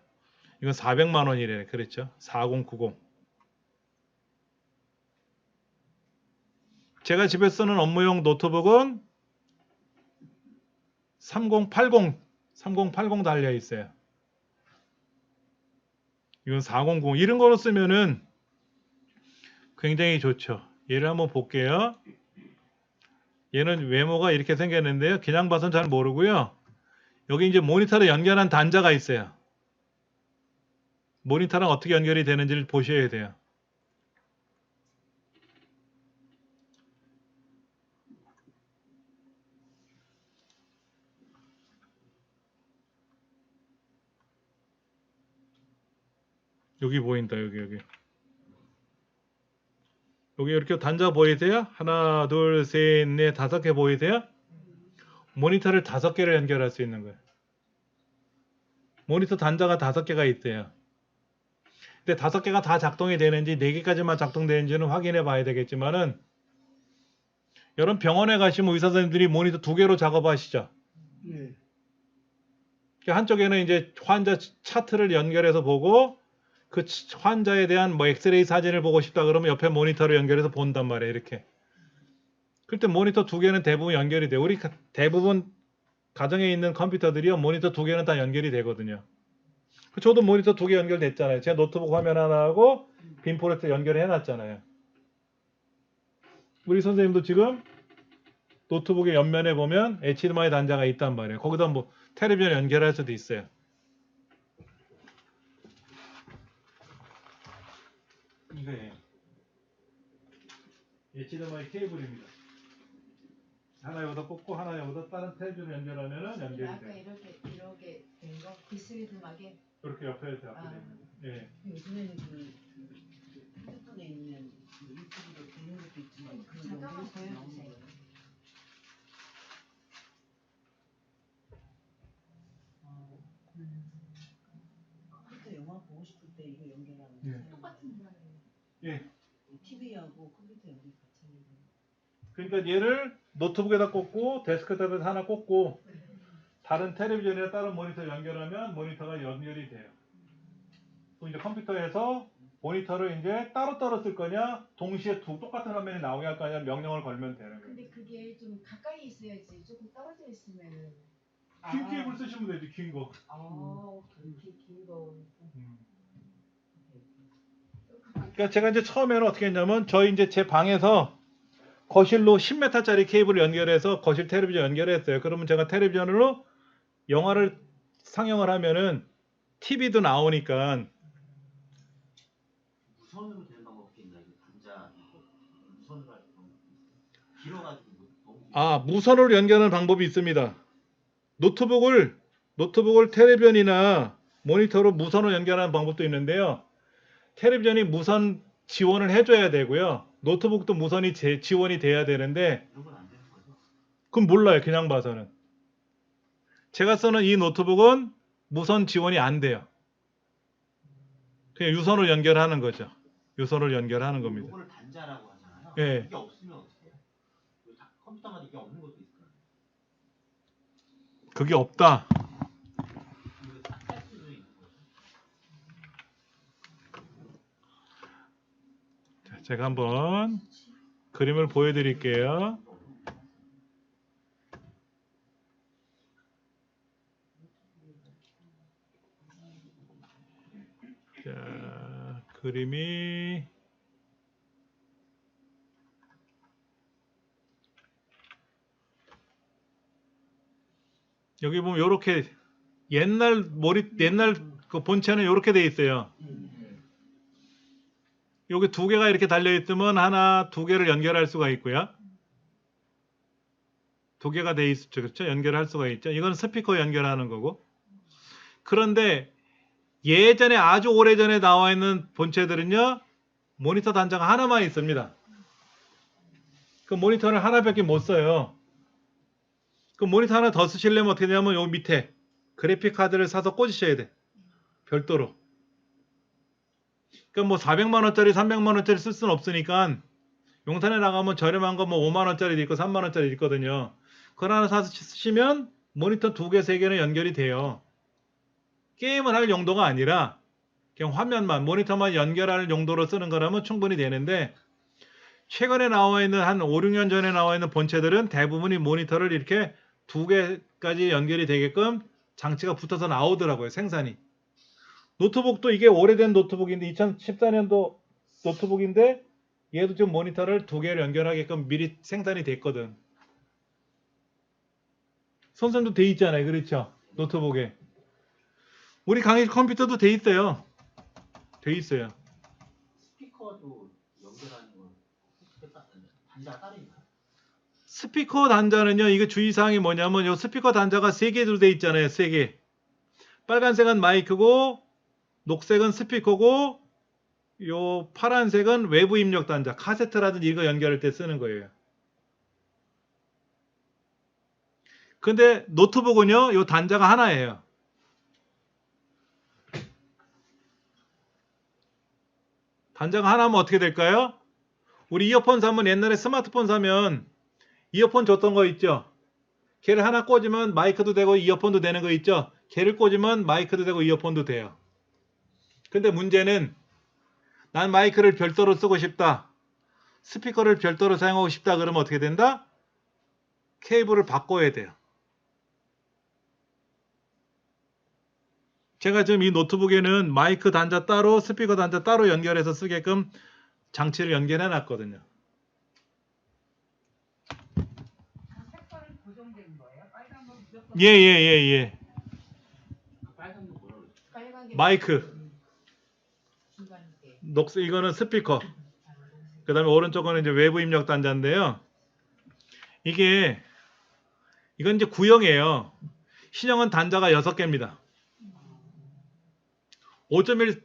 S1: 이건 400만 원이래. 그랬죠. 4090. 제가 집에 쓰는 업무용 노트북은 3080 달려 있어요. 이건 4090. 이런 거로 쓰면은 굉장히 좋죠. 얘를 한번 볼게요. 얘는 외모가 이렇게 생겼는데요. 그냥 봐서는 잘 모르고요. 여기 이제 모니터로 연결한 단자가 있어요. 모니터랑 어떻게 연결이 되는지를 보셔야 돼요. 여기 보인다. 여기. 여기 이렇게 단자 보이세요? 하나, 둘, 셋, 넷, 5개 보이세요? 모니터를 5개를 연결할 수 있는 거예요. 모니터 단자가 5개가 있대요. 근데 5개가 다 작동이 되는지 4개까지만 작동되는지는 확인해 봐야 되겠지만은, 여러분 병원에 가시면 의사 선생님들이 모니터 2개로 작업하시죠.
S4: 네.
S1: 한쪽에는 이제 환자 차트를 연결해서 보고, 그 환자에 대한 뭐 엑스레이 사진을 보고 싶다 그러면 옆에 모니터를 연결해서 본단 말이에요. 이렇게. 그때 모니터 2개는 대부분 연결이 돼요. 우리 대부분 가정에 있는 컴퓨터들이요, 모니터 2개는 다 연결이 되거든요. 저도 모니터 2개 연결됐잖아요. 제 노트북 화면 하나하고 빔포레트 연결해 놨잖아요. 우리 선생님도 지금 노트북의 옆면에 보면 HDMI 단자가 있단 말이에요. 거기다 뭐 텔레비전 연결할 수도 있어요. 이거예요. HDMI 케이블입니다. 하나 여기다 꽂고 하나 여기다 다른 텔레비전 연결하면은 연결이
S2: 아까
S1: 돼요.
S2: 이렇게 된 거 비스듬하게.
S1: 이렇게 옆에 이렇게 앞에 됩니다. 예.
S5: 요즘에는 그 핸드폰에 있는 그 유튜브로 되는 것도 있지만 그
S2: 잠깐만
S5: 연결해서
S2: 보여주세요.
S5: 나오는 거예요. 컴퓨터 영화 보고 싶을 때 이거 연결하는
S1: 예.
S5: 거예요.
S2: 똑같은 거예요.
S1: 예.
S5: TV하고 컴퓨터 연결 같이 하는 거예요.
S1: 그러니까 얘를 노트북에다 꽂고 데스크탑에서 하나 꽂고 다른 텔레비전이나 다른 모니터 연결하면 모니터가 연결이 돼요. 그럼 이제 컴퓨터에서 모니터를 이제 따로따로 쓸 거냐, 동시에 똑같은 화면이 나오게 할 거냐 명령을 걸면 되는 거예요.
S2: 근데 그게 좀 가까이 있어야지. 조금 떨어져 있으면은.
S1: 긴 케이블 쓰시면 되지, 긴 거.
S2: 긴 거.
S1: 그러니까 제가 이제 처음에는 어떻게 했냐면, 저희 이제 제 방에서 거실로 10m짜리 케이블을 연결해서 거실 텔레비전 연결했어요. 그러면 제가 텔레비전으로 영화를 상영을 하면은 TV도 나오니까.
S3: 무선으로 되는 방법 없겠나? 이거 단자 이거 무선으로 할 방법. 길어가지고 너무.
S1: 무선으로 연결하는 방법이 있습니다. 노트북을 텔레비전이나 모니터로 무선으로 연결하는 방법도 있는데요. 텔레비전이 무선 지원을 해줘야 되고요. 노트북도 무선이 지원이 돼야 되는데,
S3: 이런 건 안 되는 거죠?
S1: 그건 몰라요. 그냥 봐서는. 제가 쓰는 이 노트북은 무선 지원이 안 돼요. 그냥 유선으로 연결하는 거죠. 유선으로 연결하는 겁니다.
S3: 이거를 단자라고 하잖아요.
S1: 예.
S3: 이게 없으면 어떻게 해요? 컴퓨터마다 이게 없는 것도 있을 거예요.
S1: 그게 없다.
S3: 이거 딱할 수도 있는 거죠.
S1: 자, 제가 한번 그림을 보여드릴게요. 그림이 여기 보면 이렇게 옛날 그 본체는 이렇게 돼 있어요. 여기 두 개가 이렇게 달려 있으면 하나, 두 개를 연결할 수가 있고요. 두 개가 돼 있죠, 그렇죠? 연결할 수가 있죠. 이건 스피커 연결하는 거고. 그런데 예전에 아주 오래전에 나와 있는 본체들은요, 모니터 단자가 하나만 있습니다. 그 모니터를 하나밖에 못 써요. 그 모니터 하나 더 쓰시려면 어떻게 되냐면 요 밑에 그래픽 카드를 사서 꽂으셔야 돼. 별도로. 그러니까 뭐 400만 원짜리, 300만 원짜리 쓸 수는 없으니까 용산에 나가면 저렴한 거 뭐 5만 원짜리도 있고 3만 원짜리 있거든요. 그걸 하나 사서 쓰시면 모니터 2개, 3개는 연결이 돼요. 게임을 할 용도가 아니라 그냥 화면만, 모니터만 연결할 용도로 쓰는 거라면 충분히 되는데 최근에 나와 있는 한 5, 6년 전에 나와 있는 본체들은 대부분이 모니터를 이렇게 2개까지 연결이 되게끔 장치가 붙어서 나오더라고요. 생산이. 노트북도 이게 오래된 노트북인데 2014년도 노트북인데 얘도 지금 모니터를 2개를 연결하게끔 미리 생산이 됐거든. 선생님도 돼 있잖아요. 그렇죠? 노트북에. 우리 강의 컴퓨터도 돼 있어요. 돼 있어요.
S3: 스피커도 연결하는 건 단자가 따로 있나요?
S1: 스피커 단자는요. 이게 주의사항이 뭐냐면 요 스피커 단자가 3개로 돼 있잖아요. 3개. 빨간색은 마이크고 녹색은 스피커고 요 파란색은 외부 입력 단자, 카세트라든지 이거 연결할 때 쓰는 거예요. 근데 노트북은요, 요 단자가 하나예요. 단자가 하나면 어떻게 될까요? 우리 이어폰 사면 옛날에 스마트폰 사면 이어폰 줬던 거 있죠? 걔를 하나 꽂으면 마이크도 되고 이어폰도 되는 거 있죠? 걔를 꽂으면 마이크도 되고 이어폰도 돼요. 근데 문제는 난 마이크를 별도로 쓰고 싶다. 스피커를 별도로 사용하고 싶다. 그러면 어떻게 된다? 케이블을 바꿔야 돼요. 제가 지금 이 노트북에는 마이크 단자 따로 스피커 단자 따로 연결해서 쓰게끔 장치를 연결해 놨거든요.
S2: 색깔은 고정된 거예요? 빨간 건 무조건
S1: 예.
S3: 그 빨간 거 뭐라 그러지?
S2: 빨간 게
S1: 마이크.
S2: 중간에 게.
S1: 녹색 이거는 스피커. 그 다음에 오른쪽은 이제 외부 입력 단자인데요. 이건 이제 구형이에요. 신형은 단자가 6개입니다. 5.1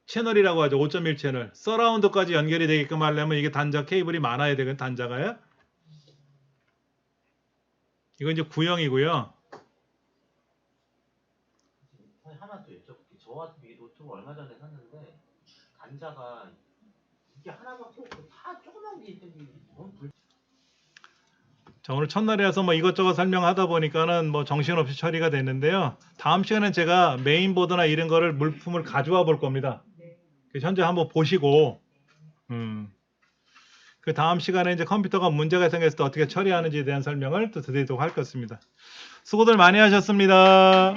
S1: 채널이라고 하죠. 5.1 채널. 서라운드까지 연결이 되게끔 하려면 이게 단자 케이블이 많아야 되거든요. 단자가요. 이건 이제 구형이고요.
S3: 하나 더 여쭤볼게요. 저 같은 이 노트북 얼마 전에 샀는데 단자가 이게 하나밖에 없고 다 조그만 게 있더니 너무
S1: 자, 오늘 첫날이라서 뭐 이것저것 설명하다 보니까는 뭐 정신없이 처리가 됐는데요. 다음 시간엔 제가 메인보드나 이런 거를 물품을 가져와 볼 겁니다. 그래서 현재 한번 보시고, 그 다음 시간에 이제 컴퓨터가 문제가 생겼을 때 어떻게 처리하는지에 대한 설명을 또 드리도록 할 것입니다. 수고들 많이 하셨습니다.